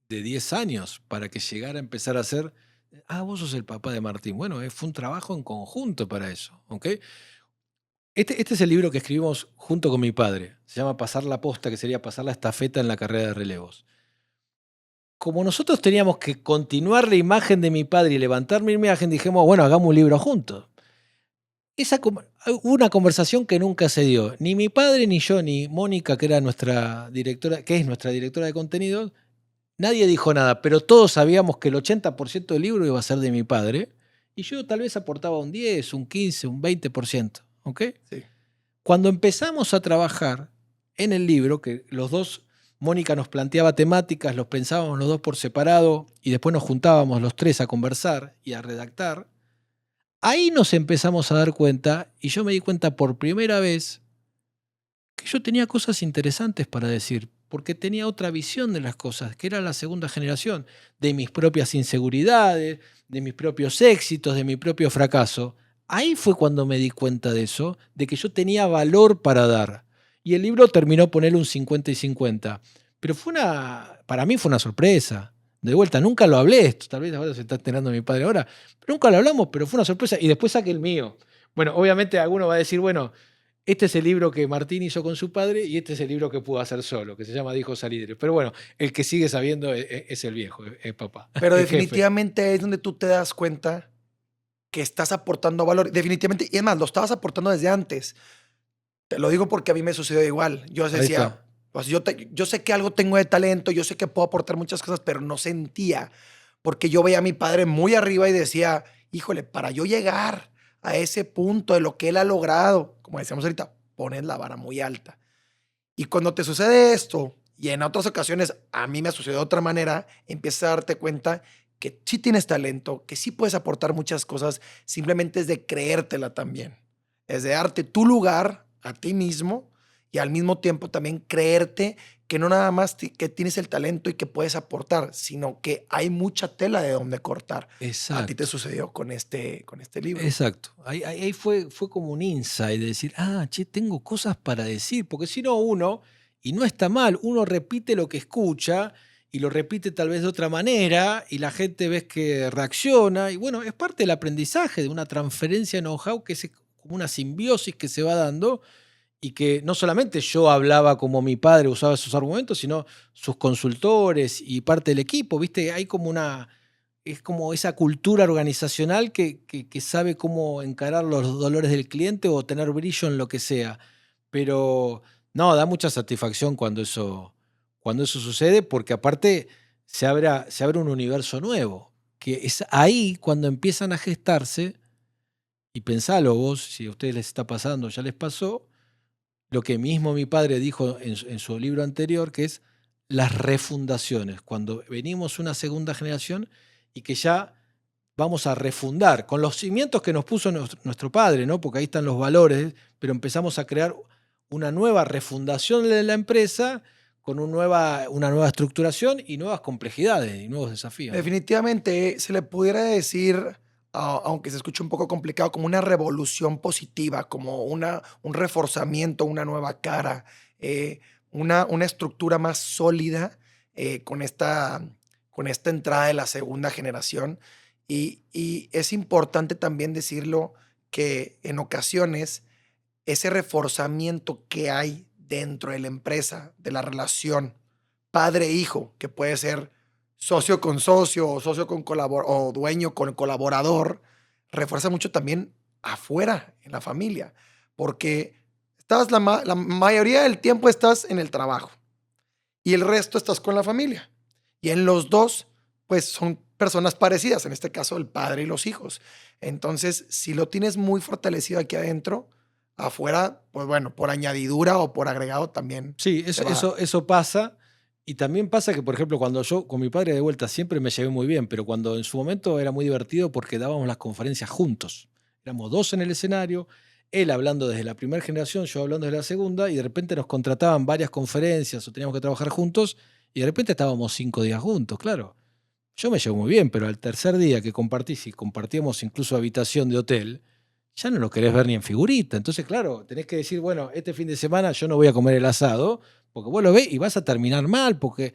10 años para que llegara a empezar a ser Vos sos el papá de Martín. Bueno, fue un trabajo en conjunto para eso. ¿Ok? Este es el libro que escribimos junto con mi padre. Se llama Pasar la posta, que sería pasar la estafeta en la carrera de relevos. Como nosotros teníamos que continuar la imagen de mi padre y levantar mi imagen, dijimos, bueno, hagamos un libro juntos. Hubo una conversación que nunca se dio. Ni mi padre, ni yo, ni Mónica, que era nuestra directora, que es nuestra directora de contenidos, nadie dijo nada, pero todos sabíamos que el 80% del libro iba a ser de mi padre, y yo tal vez aportaba un 10, un 15, un 20%. ¿Ok? Sí. Cuando empezamos a trabajar en el libro, que los dos, Mónica nos planteaba temáticas, los pensábamos los dos por separado, y después nos juntábamos los tres a conversar y a redactar, ahí nos empezamos a dar cuenta, y yo me di cuenta por primera vez que yo tenía cosas interesantes para decir, porque tenía otra visión de las cosas, que era la segunda generación, de mis propias inseguridades, de mis propios éxitos, de mi propio fracaso. Ahí fue cuando me di cuenta de eso, de que yo tenía valor para dar. Y el libro terminó ponerle un 50 y 50. Pero para mí fue una sorpresa. De vuelta, nunca lo hablé esto, tal vez ahora se está enterando mi padre ahora, pero nunca lo hablamos, pero fue una sorpresa. Y después saqué el mío. Bueno, obviamente alguno va a decir, bueno, este es el libro que Martín hizo con su padre y este es el libro que pudo hacer solo, que se llama Dijo Salidero. Pero bueno, el que sigue sabiendo es el viejo, es papá, Pero el jefe. definitivamente es donde tú te das cuenta que estás aportando valor. Definitivamente, y es más, lo estabas aportando desde antes. Te lo digo porque a mí me sucedió igual. Yo Ahí decía, está. pues yo sé que algo tengo de talento, yo sé que puedo aportar muchas cosas, pero no sentía, porque yo veía a mi padre muy arriba y decía, híjole, para yo llegar a ese punto de lo que él ha logrado, como decíamos ahorita, pones la vara muy alta. Y cuando te sucede esto, y en otras ocasiones a mí me sucedió de otra manera, empiezas a darte cuenta que sí tienes talento, que sí puedes aportar muchas cosas, simplemente es de creértela también. Es de darte tu lugar a ti mismo y al mismo tiempo también creerte que no nada más que tienes el talento y que puedes aportar, sino que hay mucha tela de donde cortar. A ti te Exacto. sucedió con este libro. Exacto. Ahí fue como un insight de decir, che, tengo cosas para decir, porque si no uno, y no está mal, uno repite lo que escucha y lo repite tal vez de otra manera y la gente ves que reacciona y bueno, es parte del aprendizaje, de una transferencia de know-how que es como una simbiosis que se va dando y que no solamente yo hablaba como mi padre usaba esos argumentos, sino sus consultores y parte del equipo, ¿viste? Hay como es como esa cultura organizacional que sabe cómo encarar los dolores del cliente o tener brillo en lo que sea. Pero no, da mucha satisfacción cuando eso sucede, porque aparte se abre un universo nuevo, que es ahí cuando empiezan a gestarse, y pensalo vos, si a ustedes les está pasando, ya les pasó, lo que mismo mi padre dijo en su libro anterior, que es las refundaciones, cuando venimos una segunda generación y que ya vamos a refundar con los cimientos que nos puso nuestro padre, ¿no? Porque ahí están los valores, pero empezamos a crear una nueva refundación de la empresa con una nueva estructuración y nuevas complejidades y nuevos desafíos, ¿no? Definitivamente se le pudiera decir, aunque se escuche un poco complicado, como una revolución positiva, como un reforzamiento, una nueva cara, una estructura más sólida con esta entrada de la segunda generación. Y es importante también decirlo que en ocasiones ese reforzamiento que hay dentro de la empresa, de la relación padre-hijo, que puede ser socio con socio o socio con o dueño con colaborador, refuerza mucho también afuera, en la familia, porque la mayoría del tiempo estás en el trabajo y el resto estás con la familia. Y en los dos, pues son personas parecidas, en este caso el padre y los hijos. Entonces, si lo tienes muy fortalecido aquí adentro, afuera, pues bueno, por añadidura o por agregado también Sí, te va. eso pasa. Y también pasa que, por ejemplo, cuando yo con mi padre de vuelta siempre me llevé muy bien, pero cuando en su momento era muy divertido porque dábamos las conferencias juntos. Éramos dos en el escenario, él hablando desde la primera generación, yo hablando desde la segunda, y de repente nos contrataban varias conferencias o teníamos que trabajar juntos, y de repente estábamos 5 días juntos, claro. Yo me llevo muy bien, pero al tercer día que compartís y compartíamos incluso habitación de hotel, ya no lo querés ver ni en figurita. Entonces, claro, tenés que decir, bueno, este fin de semana yo no voy a comer el asado, porque vos lo ves y vas a terminar mal, porque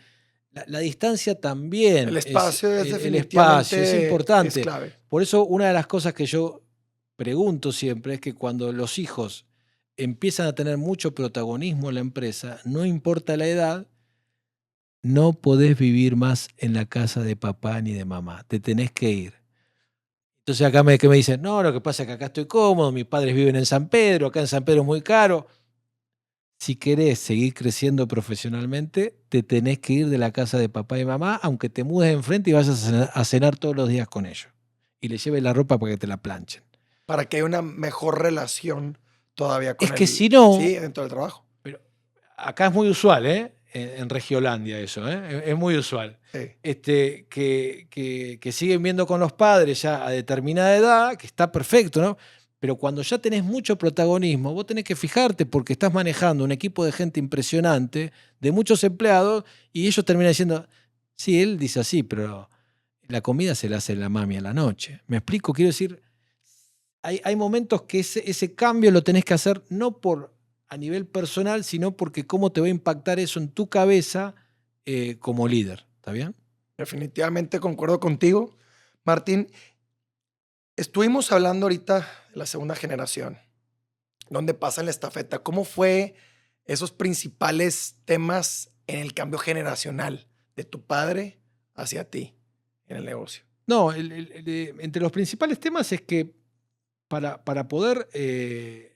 La distancia también. El espacio es el espacio es definitivamente importante. clave. Por eso una de las cosas que yo pregunto siempre es que cuando los hijos empiezan a tener mucho protagonismo en la empresa, no importa la edad, no podés vivir más en la casa de papá ni de mamá, te tenés que ir. Entonces acá que me dicen, no, lo que pasa es que acá estoy cómodo, mis padres viven en San Pedro, acá en San Pedro es muy caro. Si querés seguir creciendo profesionalmente, te tenés que ir de la casa de papá y mamá, aunque te mudes enfrente y vayas a cenar todos los días con ellos. Y le lleves la ropa para que te la planchen. Para que haya una mejor relación todavía con Es que si no, sí, dentro del trabajo. pero acá es muy usual, ¿eh? En Regiolandia eso, ¿eh? Es muy usual. Sí. Que siguen viendo con los padres ya a determinada edad, que está perfecto, ¿no? Pero cuando ya tenés mucho protagonismo, vos tenés que fijarte porque estás manejando un equipo de gente impresionante, de muchos empleados, y ellos terminan diciendo, sí, él dice así, pero la comida se la hace la mami a la noche. ¿Me explico? Quiero decir, hay momentos que ese cambio lo tenés que hacer no por a nivel personal, sino porque cómo te va a impactar eso en tu cabeza como líder. ¿Está bien? Definitivamente concuerdo contigo, Martín. Estuvimos hablando ahorita de la segunda generación, donde pasa la estafeta. ¿Cómo fue esos principales temas en el cambio generacional de tu padre hacia ti en el negocio? No, entre los principales temas es que para poder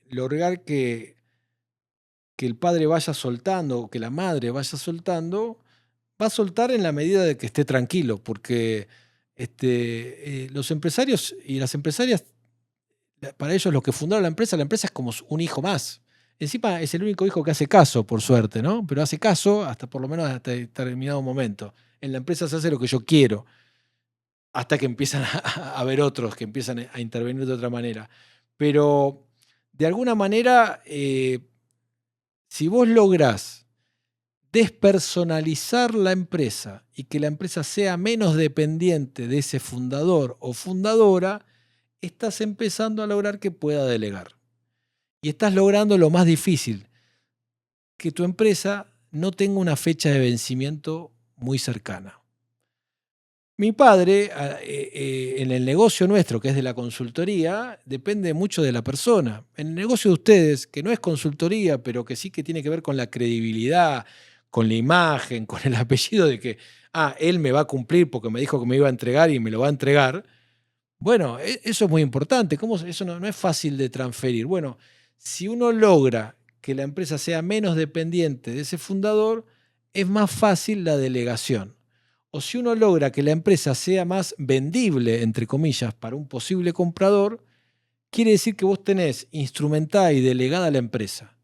lograr que el padre vaya soltando o que la madre vaya soltando, va a soltar en la medida de que esté tranquilo, porque los empresarios y las empresarias, para ellos los que fundaron la empresa es como un hijo más. Encima es el único hijo que hace caso, por suerte, ¿no? Pero hace caso hasta por lo menos hasta determinado momento. En la empresa se hace lo que yo quiero, hasta que empiezan a haber otros que empiezan a intervenir de otra manera. Pero de alguna manera, si vos lográs despersonalizar la empresa y que la empresa sea menos dependiente de ese fundador o fundadora, estás empezando a lograr que pueda delegar. Y estás logrando lo más difícil, que tu empresa no tenga una fecha de vencimiento muy cercana. Mi padre, en el negocio nuestro, que es de la consultoría, depende mucho de la persona. En el negocio de ustedes, que no es consultoría, pero que sí que tiene que ver con la credibilidad, con la imagen, con el apellido de que, él me va a cumplir porque me dijo que me iba a entregar y me lo va a entregar. Bueno, eso es muy importante. Eso no es fácil de transferir. Bueno, si uno logra que la empresa sea menos dependiente de ese fundador, es más fácil la delegación. O si uno logra que la empresa sea más vendible, entre comillas, para un posible comprador, quiere decir que vos tenés instrumentada y delegada la empresa.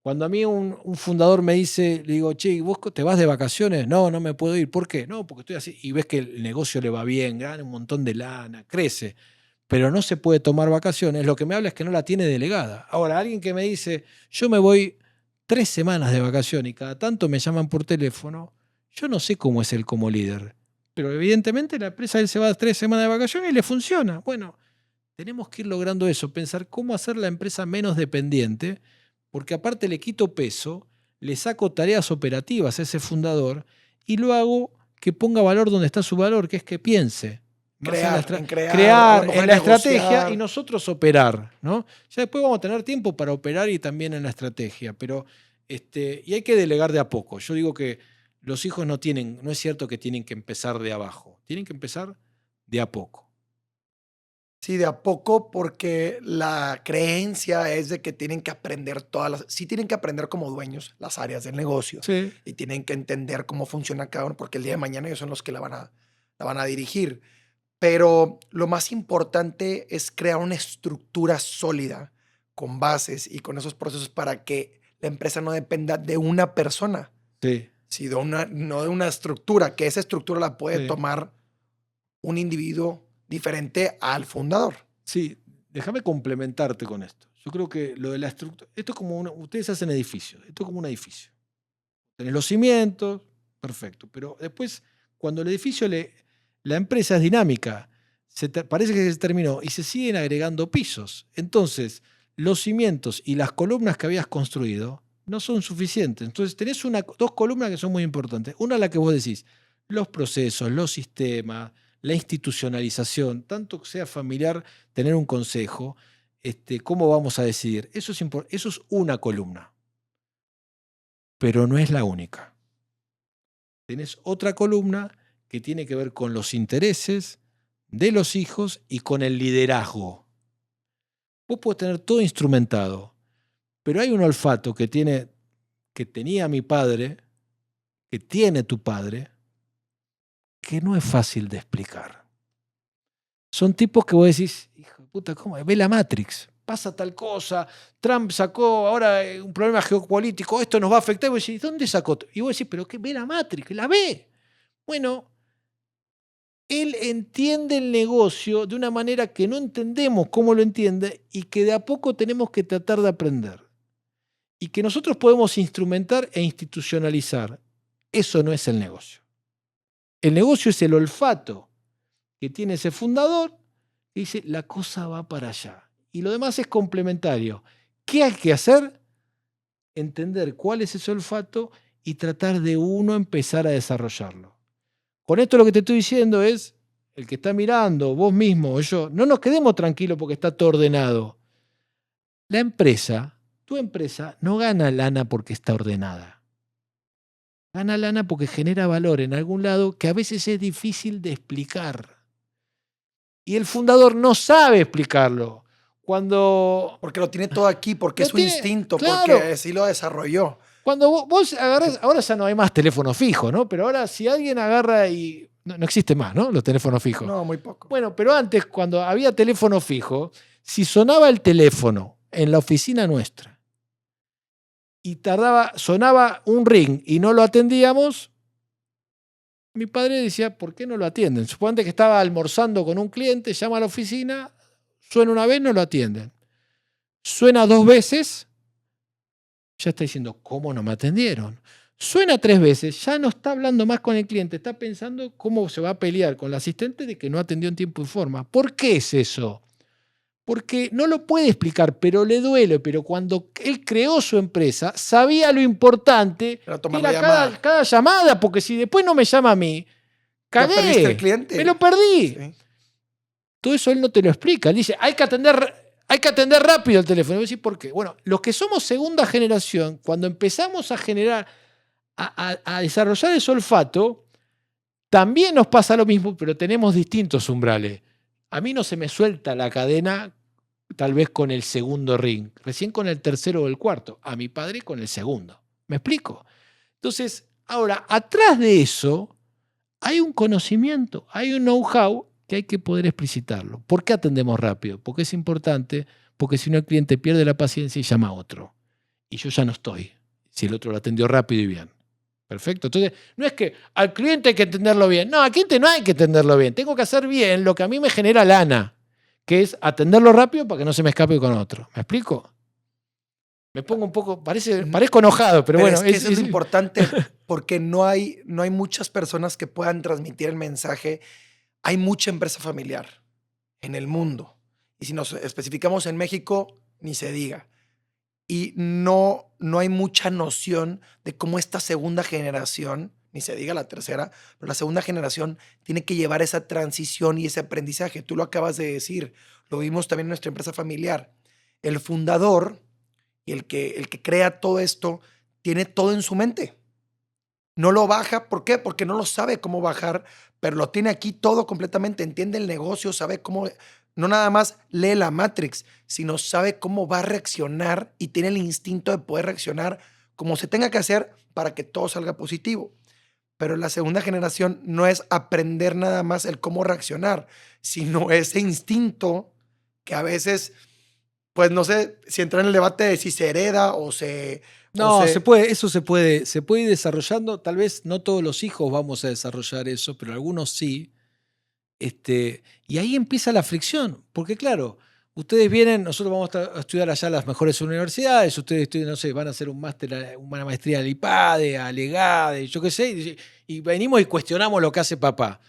Cuando a mí un fundador me dice, le digo, che, ¿vos te vas de vacaciones? No, no me puedo ir. ¿Por qué? No, porque estoy así. Y ves que el negocio le va bien, gana un montón de lana, crece, pero no se puede tomar vacaciones. Lo que me habla es que no la tiene delegada. Ahora, alguien que me dice, yo me voy 3 semanas de vacaciones y cada tanto me llaman por teléfono, yo no sé cómo es él como líder, pero evidentemente la empresa él se va 3 semanas de vacaciones y le funciona. Bueno, tenemos que ir logrando eso, pensar cómo hacer la empresa menos dependiente, porque aparte le quito peso, le saco tareas operativas a ese fundador y lo hago que ponga valor donde está su valor, que es que piense. Crear En la estrategia y nosotros operar, ¿no? Ya después vamos a tener tiempo para operar y también en la estrategia, pero y hay que delegar de a poco. Yo digo que los hijos no es cierto que tienen que empezar de abajo, tienen que empezar de a poco. Sí, de a poco, porque la creencia es de que tienen que aprender sí tienen que aprender como dueños las áreas del negocio Sí. y tienen que entender cómo funciona cada uno, porque el día de mañana ellos son los que la van a dirigir. Pero lo más importante es crear una estructura sólida con bases y con esos procesos para que la empresa no dependa de una persona, Sí. sino no de una estructura, que esa estructura la puede Sí. tomar un individuo diferente al fundador. Sí, déjame complementarte con esto. Yo creo que lo de la estructura, esto es como ustedes hacen edificios, esto es como un edificio. Tenés los cimientos, perfecto, pero después cuando el edificio la empresa es dinámica, parece que se terminó y se siguen agregando pisos. Entonces, los cimientos y las columnas que habías construido no son suficientes. Entonces tenés dos columnas que son muy importantes. Una, la que vos decís, los procesos, los sistemas, la institucionalización, tanto que sea familiar, tener un consejo, cómo vamos a decidir. Eso es una columna, pero no es la única. Tenés otra columna que tiene que ver con los intereses de los hijos y con el liderazgo. Vos podés tener todo instrumentado, pero hay un olfato que tenía mi padre, que tiene tu padre, que no es fácil de explicar. Son tipos que vos decís, hijo de puta, ¿cómo? Ve la Matrix, pasa tal cosa, Trump sacó ahora un problema geopolítico, esto nos va a afectar. Y vos decís, ¿dónde sacó? Y vos decís, ¿pero qué? Ve la Matrix, la ve. Bueno, él entiende el negocio de una manera que no entendemos cómo lo entiende y que de a poco tenemos que tratar de aprender. Y que nosotros podemos instrumentar e institucionalizar. Eso no es el negocio. El negocio es el olfato que tiene ese fundador que dice, la cosa va para allá. Y lo demás es complementario. ¿Qué hay que hacer? Entender cuál es ese olfato y tratar de uno empezar a desarrollarlo. Con esto lo que te estoy diciendo es, el que está mirando, vos mismo o yo, no nos quedemos tranquilos porque está todo ordenado. La empresa, tu empresa, no gana lana porque está ordenada. Gana lana porque genera valor en algún lado que a veces es difícil de explicar. Y el fundador no sabe explicarlo. Porque lo tiene todo aquí, porque es su instinto, claro, porque así lo desarrolló. Cuando vos agarras, ahora ya no hay más teléfono fijo, ¿no? Pero ahora si alguien agarra y... No existe más, ¿no? Los teléfonos fijos. No, muy poco. Bueno, pero antes, cuando había teléfono fijo, si sonaba el teléfono en la oficina nuestra y sonaba un ring y no lo atendíamos, mi padre decía, ¿por qué no lo atienden? Suponte que estaba almorzando con un cliente, llama a la oficina, suena una vez, no lo atienden. Suena 2 veces, ya está diciendo, ¿cómo no me atendieron? Suena 3 veces, ya no está hablando más con el cliente, está pensando cómo se va a pelear con el asistente de que no atendió en tiempo y forma. ¿Por qué es eso? Porque no lo puede explicar, pero le duele. Pero cuando él creó su empresa, sabía lo importante que era cada llamada, porque si después no me llama a mí, cagué. ¿Perdiste el cliente? Me lo perdí. Sí. Todo eso él no te lo explica. Él dice, hay que atender rápido el teléfono. Y voy a decir, ¿por qué? Bueno, los que somos segunda generación, cuando empezamos a generar, a desarrollar ese olfato, también nos pasa lo mismo, pero tenemos distintos umbrales. A mí no se me suelta la cadena, tal vez con el segundo ring, recién con el tercero o el cuarto. A mi padre con el segundo. ¿Me explico? Entonces, ahora, atrás de eso, hay un conocimiento, hay un know-how que hay que poder explicitarlo. ¿Por qué atendemos rápido? Porque es importante, porque si no el cliente pierde la paciencia y llama a otro. Y yo ya no estoy, si el otro lo atendió rápido y bien. Perfecto. Entonces, no es que al cliente hay que atenderlo bien. No, al cliente no hay que atenderlo bien. Tengo que hacer bien lo que a mí me genera lana, que es atenderlo rápido para que no se me escape con otro. ¿Me explico? Me pongo un poco, parezco enojado, pero bueno. Es que eso es importante porque no hay muchas personas que puedan transmitir el mensaje. Hay mucha empresa familiar en el mundo. Y si nos especificamos en México, ni se diga. Y no hay mucha noción de cómo esta segunda generación, ni se diga la tercera, pero la segunda generación tiene que llevar esa transición y ese aprendizaje. Tú lo acabas de decir, lo vimos también en nuestra empresa familiar. El fundador y el que crea todo esto tiene todo en su mente. No lo baja, ¿por qué? Porque no lo sabe cómo bajar, pero lo tiene aquí todo completamente, entiende el negocio, sabe cómo... No nada más lee la Matrix, sino sabe cómo va a reaccionar y tiene el instinto de poder reaccionar como se tenga que hacer para que todo salga positivo. Pero la segunda generación no es aprender nada más el cómo reaccionar, sino ese instinto que a veces, pues no sé si entra en el debate de si se hereda o se... No, se puede ir desarrollando. Tal vez no todos los hijos vamos a desarrollar eso, pero algunos sí. Y ahí empieza la fricción, porque claro, ustedes vienen, nosotros vamos a estudiar allá las mejores universidades, ustedes estudian, no sé, van a hacer un máster, una maestría al IPADE, a Legade, yo qué sé, y venimos y cuestionamos lo que hace papá.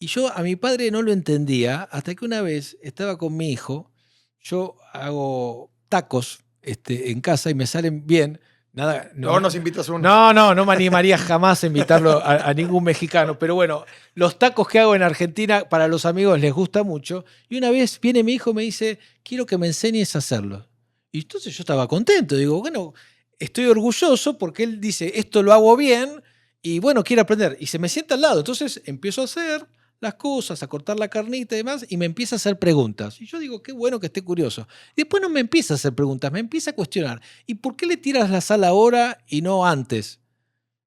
Y yo a mi padre no lo entendía hasta que una vez estaba con mi hijo, yo hago tacos en casa y me salen bien, Nada, No nos invitas uno. no me animaría jamás a invitarlo a ningún mexicano. Pero bueno, los tacos que hago en Argentina para los amigos les gusta mucho. Y una vez viene mi hijo y me dice, quiero que me enseñes a hacerlo. Y entonces yo estaba contento. Digo, bueno, estoy orgulloso porque él dice, esto lo hago bien y bueno, quiere aprender. Y se me sienta al lado. Entonces empiezo a hacer las cosas, a cortar la carnita y demás, y me empieza a hacer preguntas. Y yo digo, qué bueno que esté curioso. Y después no me empieza a hacer preguntas, me empieza a cuestionar. ¿Y por qué le tiras la sal ahora y no antes?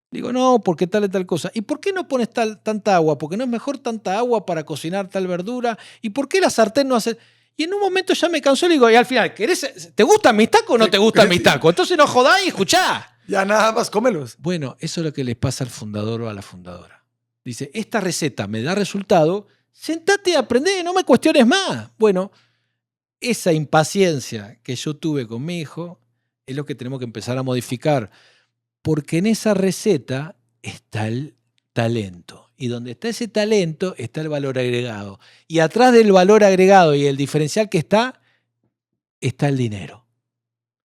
Digo, no, porque tal y tal cosa. ¿Y por qué no pones tanta agua? Porque no es mejor tanta agua para cocinar tal verdura. ¿Y por qué la sartén no hace...? Y en un momento ya me cansó y le digo, y al final, ¿te gustan mis tacos o no te gustan mis tacos? Entonces no jodáis y escuchá. Ya nada más cómelos. Bueno, eso es lo que les pasa al fundador o a la fundadora. Dice, esta receta me da resultado, sentate a aprender, no me cuestiones más. Bueno, esa impaciencia que yo tuve con mi hijo es lo que tenemos que empezar a modificar, porque en esa receta está el talento. Y donde está ese talento está el valor agregado. Y atrás del valor agregado y el diferencial que está el dinero.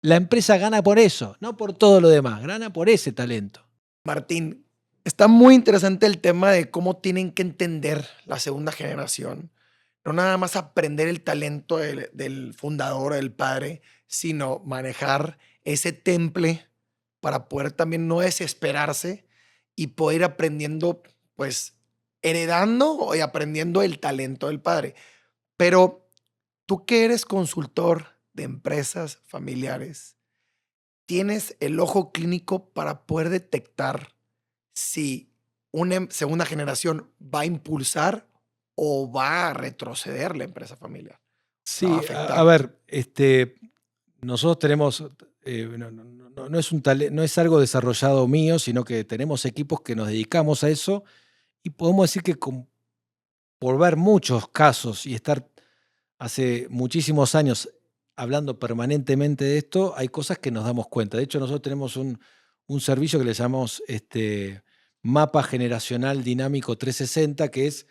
La empresa gana por eso, no por todo lo demás, gana por ese talento. Martín, está muy interesante el tema de cómo tienen que entender la segunda generación. No nada más aprender el talento del fundador, del padre, sino manejar ese temple para poder también no desesperarse y poder ir aprendiendo, pues, heredando y aprendiendo el talento del padre. Pero tú que eres consultor de empresas familiares, tienes el ojo clínico para poder detectar si una segunda generación va a impulsar o va a retroceder la empresa familiar. Sí, Va a afectar. a ver, nosotros tenemos, no es algo desarrollado mío, sino que tenemos equipos que nos dedicamos a eso y podemos decir que por ver muchos casos y estar hace muchísimos años hablando permanentemente de esto, hay cosas que nos damos cuenta. De hecho, nosotros tenemos un servicio que le llamamos Mapa Generacional Dinámico 360, que es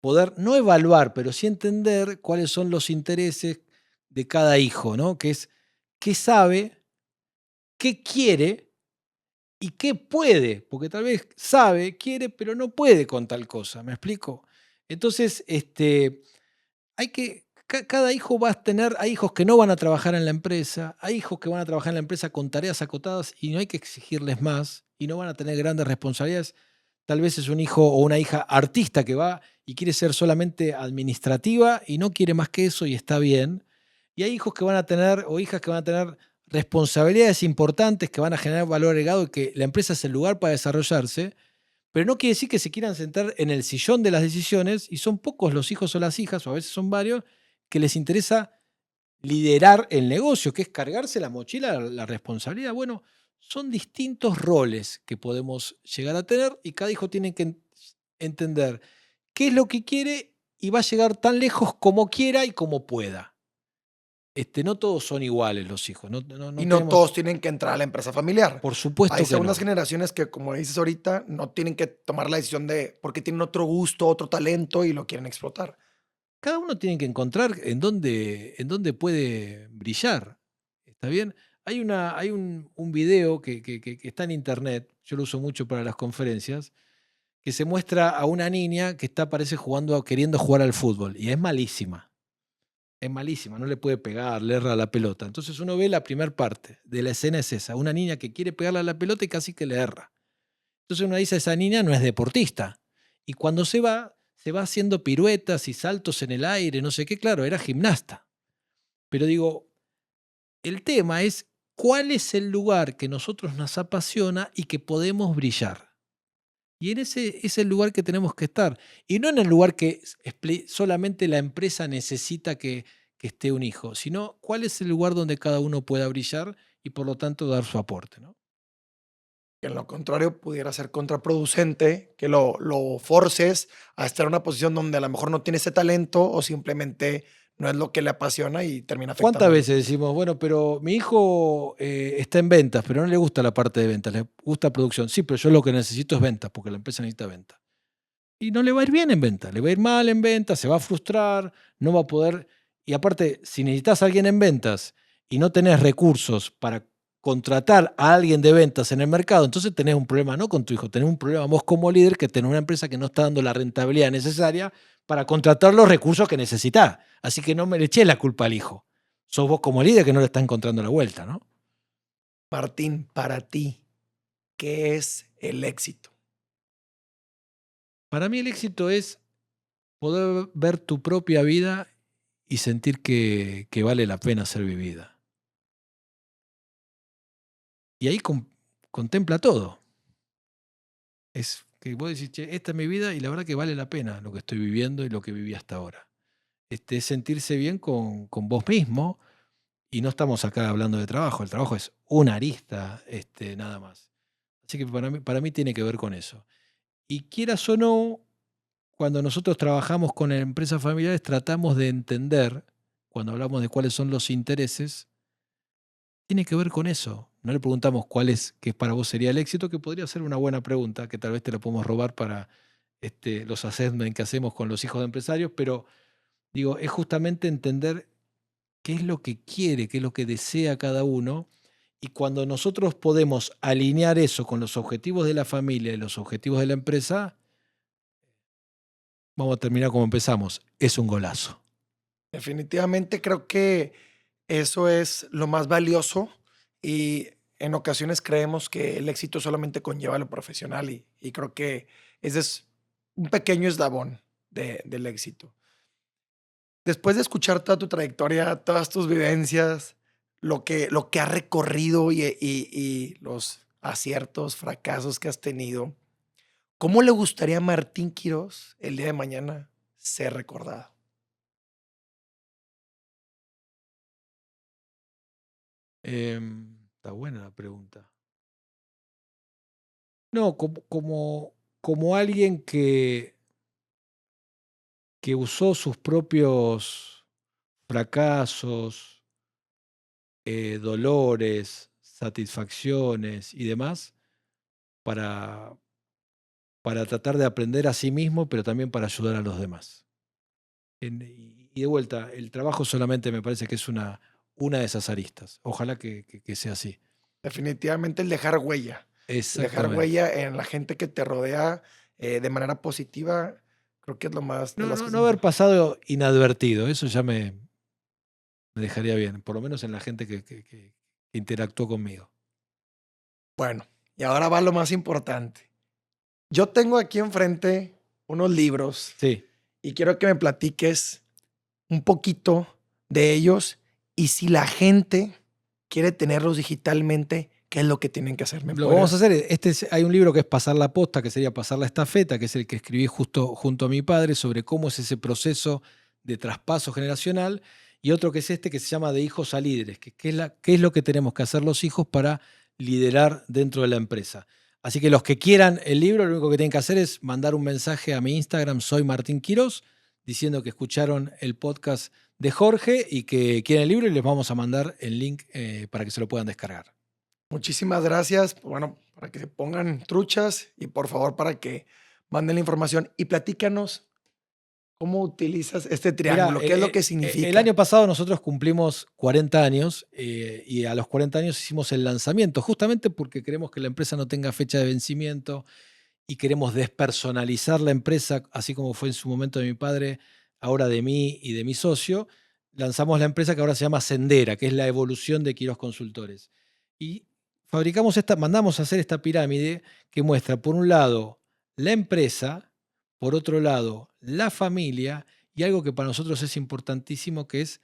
poder no evaluar, pero sí entender cuáles son los intereses de cada hijo, ¿no? Que es qué sabe, qué quiere y qué puede, porque tal vez sabe, quiere, pero no puede con tal cosa, ¿me explico? Entonces, hay que, cada hijo va a tener, hay hijos que no van a trabajar en la empresa, hay hijos que van a trabajar en la empresa con tareas acotadas y no hay que exigirles más y no van a tener grandes responsabilidades. Tal vez es un hijo o una hija artista que va y quiere ser solamente administrativa y no quiere más que eso y está bien. Y hay hijos que van a tener o hijas que van a tener responsabilidades importantes que van a generar valor agregado y que la empresa es el lugar para desarrollarse, pero no quiere decir que se quieran sentar en el sillón de las decisiones y son pocos los hijos o las hijas, o a veces son varios, que les interesa liderar el negocio, que es cargarse la mochila, la responsabilidad. Bueno, son distintos roles que podemos llegar a tener y cada hijo tiene que entender qué es lo que quiere y va a llegar tan lejos como quiera y como pueda. No todos son iguales los hijos. No Y no todos tienen que entrar a la empresa familiar. Por supuesto Hay que segundas no. generaciones que, como dices ahorita, no tienen que tomar la decisión de porque tienen otro gusto, otro talento y lo quieren explotar. Cada uno tiene que encontrar en dónde puede brillar. ¿Está bien? Hay un video que está en internet, yo lo uso mucho para las conferencias, que se muestra a una niña que parece queriendo jugar al fútbol, y es malísima. Es malísima, no le puede pegar, le erra la pelota. Entonces uno ve la primera parte de la escena es esa, una niña que quiere pegarle a la pelota y casi que le erra. Entonces uno dice, esa niña no es deportista. Y cuando se va haciendo piruetas y saltos en el aire, no sé qué, claro, era gimnasta. Pero digo, el tema es cuál es el lugar que nosotros nos apasiona y que podemos brillar. Y en ese es el lugar que tenemos que estar. Y no en el lugar que solamente la empresa necesita que esté un hijo, sino cuál es el lugar donde cada uno pueda brillar y por lo tanto dar su aporte, ¿no? Que en lo contrario pudiera ser contraproducente, que lo forces a estar en una posición donde a lo mejor no tiene ese talento o simplemente no es lo que le apasiona y termina ¿Cuántas afectando. veces decimos, bueno, pero mi hijo está en ventas, pero no le gusta la parte de ventas, le gusta producción? Sí, pero yo lo que necesito es ventas, porque la empresa necesita ventas. Y no le va a ir bien en ventas, le va a ir mal en ventas, se va a frustrar, no va a poder. Y aparte, si necesitas a alguien en ventas y no tenés recursos para contratar a alguien de ventas en el mercado, entonces tenés un problema no con tu hijo, tenés un problema vos como líder que tenés una empresa que no está dando la rentabilidad necesaria para contratar los recursos que necesitás. Así que no me le eches la culpa al hijo. Sos vos como líder que no le está encontrando la vuelta, ¿no? Martín, para ti, ¿qué es el éxito? Para mí el éxito es poder ver tu propia vida y sentir que vale la pena ser vivida. Y ahí contempla todo. Es que vos decís, che, esta es mi vida y la verdad que vale la pena lo que estoy viviendo y lo que viví hasta ahora. Es sentirse bien con vos mismo, y no estamos acá hablando de trabajo, el trabajo es una arista, nada más. Así que para mí tiene que ver con eso. Y quieras o no, cuando nosotros trabajamos con empresas familiares, tratamos de entender, cuando hablamos de cuáles son los intereses, tiene que ver con eso. No le preguntamos qué para vos sería el éxito, que podría ser una buena pregunta, que tal vez te la podemos robar para los assessments que hacemos con los hijos de empresarios, pero digo, es justamente entender qué es lo que quiere, qué es lo que desea cada uno, y cuando nosotros podemos alinear eso con los objetivos de la familia y los objetivos de la empresa, vamos a terminar como empezamos. Es un golazo. Definitivamente creo que eso es lo más valioso y en ocasiones creemos que el éxito solamente conlleva lo profesional y creo que ese es un pequeño eslabón del éxito. Después de escuchar toda tu trayectoria, todas tus vivencias, lo que has recorrido y los aciertos, fracasos que has tenido, ¿cómo le gustaría a Martín Quirós el día de mañana ser recordado? Está buena la pregunta. No, como alguien que usó sus propios fracasos, dolores, satisfacciones y demás para, para tratar de aprender a sí mismo, pero también para ayudar a los demás. Y de vuelta, el trabajo solamente me parece que es una de esas aristas. Ojalá que sea así. Definitivamente el dejar huella. Dejar Exactamente. huella en la gente que te rodea de manera positiva, creo que es lo más de No, las no, cosas no haber importantes. pasado inadvertido, eso ya me dejaría bien, por lo menos en la gente que interactuó conmigo. Bueno, y ahora va lo más importante. Yo tengo aquí enfrente unos libros Sí. y quiero que me platiques un poquito de ellos y si la gente quiere tenerlos digitalmente, ¿qué es lo que tienen que hacer? ¿Me Lo que vamos a podrías? hacer, hay un libro que es Pasar la Posta, que sería Pasar la Estafeta, que es el que escribí justo junto a mi padre sobre cómo es ese proceso de traspaso generacional, y otro que es este que se llama De hijos a líderes, qué es lo que tenemos que hacer los hijos para liderar dentro de la empresa. Así que los que quieran el libro, lo único que tienen que hacer es mandar un mensaje a mi Instagram, soy Martín Quirós, diciendo que escucharon el podcast de Jorge y que quieren el libro, y les vamos a mandar el link para que se lo puedan descargar. Muchísimas gracias, bueno, para que se pongan truchas y por favor para que manden la información y platícanos cómo utilizas este Mira, triángulo, qué es lo que el significa. año pasado nosotros cumplimos 40 años y a los 40 años hicimos el lanzamiento, justamente porque queremos que la empresa no tenga fecha de vencimiento y queremos despersonalizar la empresa, así como fue en su momento de mi padre, ahora de mí y de mi socio. Lanzamos la empresa que ahora se llama Sendera, que es la evolución de Quirós Consultores. Y mandamos a hacer esta pirámide que muestra, por un lado, la empresa, por otro lado, la familia, y algo que para nosotros es importantísimo, que es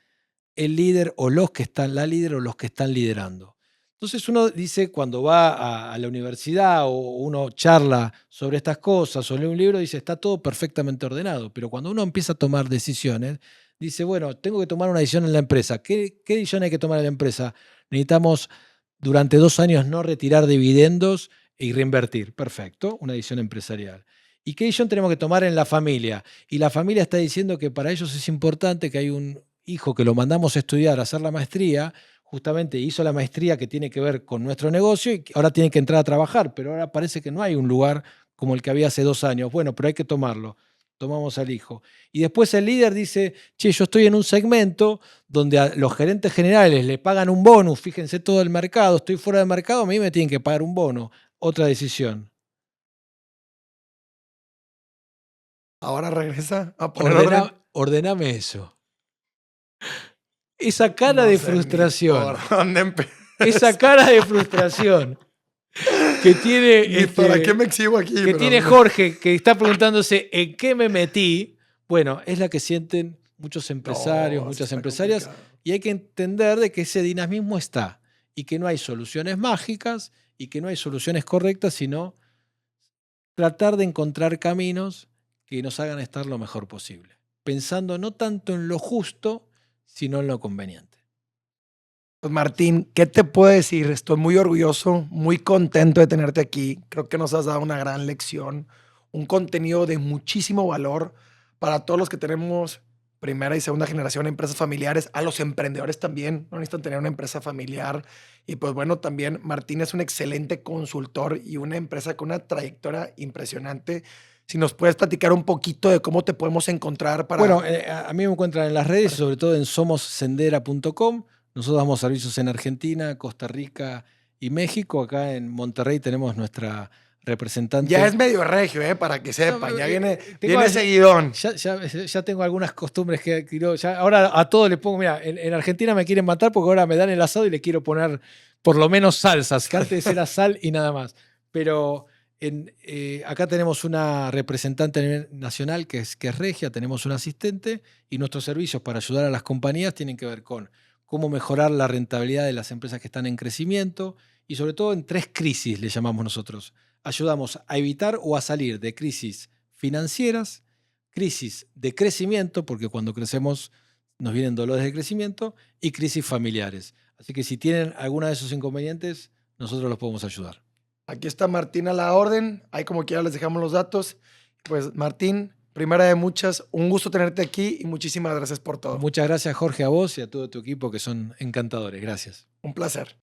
el líder o la líder o los que están liderando. Entonces uno dice, cuando va a la universidad o uno charla sobre estas cosas o lee un libro, dice, está todo perfectamente ordenado. Pero cuando uno empieza a tomar decisiones, dice, bueno, tengo que tomar una decisión en la empresa. ¿Qué decisión hay que tomar en la empresa? Necesitamos durante 2 años no retirar dividendos y reinvertir. Perfecto, una decisión empresarial. ¿Y qué decisión tenemos que tomar en la familia? Y la familia está diciendo que para ellos es importante que hay un hijo que lo mandamos a estudiar, a hacer la maestría, justamente hizo la maestría que tiene que ver con nuestro negocio y ahora tiene que entrar a trabajar, pero ahora parece que no hay un lugar como el que había hace 2 años. Bueno, pero hay que tomarlo. tomamos al hijo. Y después el líder dice, che, yo estoy en un segmento donde a los gerentes generales le pagan un bonus, fíjense todo el mercado, estoy fuera del mercado, a mí me tienen que pagar un bono. Otra decisión. Ahora regresa a poner orden. Ordename eso. Esa cara de frustración. ¿Por dónde empezar? Esa cara de frustración que tiene. ¿Y para qué me exhibo aquí? Que tiene Jorge, que está preguntándose en qué me metí. Bueno, es la que sienten muchos empresarios, muchas empresarias. Complicado. Y hay que entender de que ese dinamismo está. Y que no hay soluciones mágicas y que no hay soluciones correctas, sino tratar de encontrar caminos que nos hagan estar lo mejor posible. Pensando no tanto en lo justo, sino en lo conveniente. Pues Martín, ¿qué te puedo decir? Estoy muy orgulloso, muy contento de tenerte aquí. Creo que nos has dado una gran lección, un contenido de muchísimo valor para todos los que tenemos primera y segunda generación de empresas familiares, a los emprendedores también, no necesitan tener una empresa familiar. Y pues bueno, también Martín es un excelente consultor y una empresa con una trayectoria impresionante. Si nos puedes platicar un poquito de cómo te podemos encontrar para... Bueno, a mí me encuentran en las redes, sobre todo en somossendera.com. Nosotros damos servicios en Argentina, Costa Rica y México. Acá en Monterrey tenemos nuestra representante. Ya es medio regio, para que sepan. Ya viene Tengo- seguidón. Ya tengo algunas costumbres que adquirió. Ahora a todo le pongo, mira, en Argentina me quieren matar porque ahora me dan el asado y le quiero poner por lo menos salsas, que antes era sal y nada más. Pero acá tenemos una representante a nivel nacional que es regia, tenemos un asistente y nuestros servicios para ayudar a las compañías tienen que ver con cómo mejorar la rentabilidad de las empresas que están en crecimiento y sobre todo en 3 crisis, le llamamos nosotros. Ayudamos a evitar o a salir de crisis financieras, crisis de crecimiento, porque cuando crecemos nos vienen dolores de crecimiento, y crisis familiares. Así que si tienen alguna de esos inconvenientes, nosotros los podemos ayudar. Aquí está Martín a la orden. Ahí como quiera les dejamos los datos. Pues Martín, primera de muchas, un gusto tenerte aquí y muchísimas gracias por todo. Muchas gracias, Jorge, a vos y a todo tu equipo que son encantadores. Gracias. Un placer.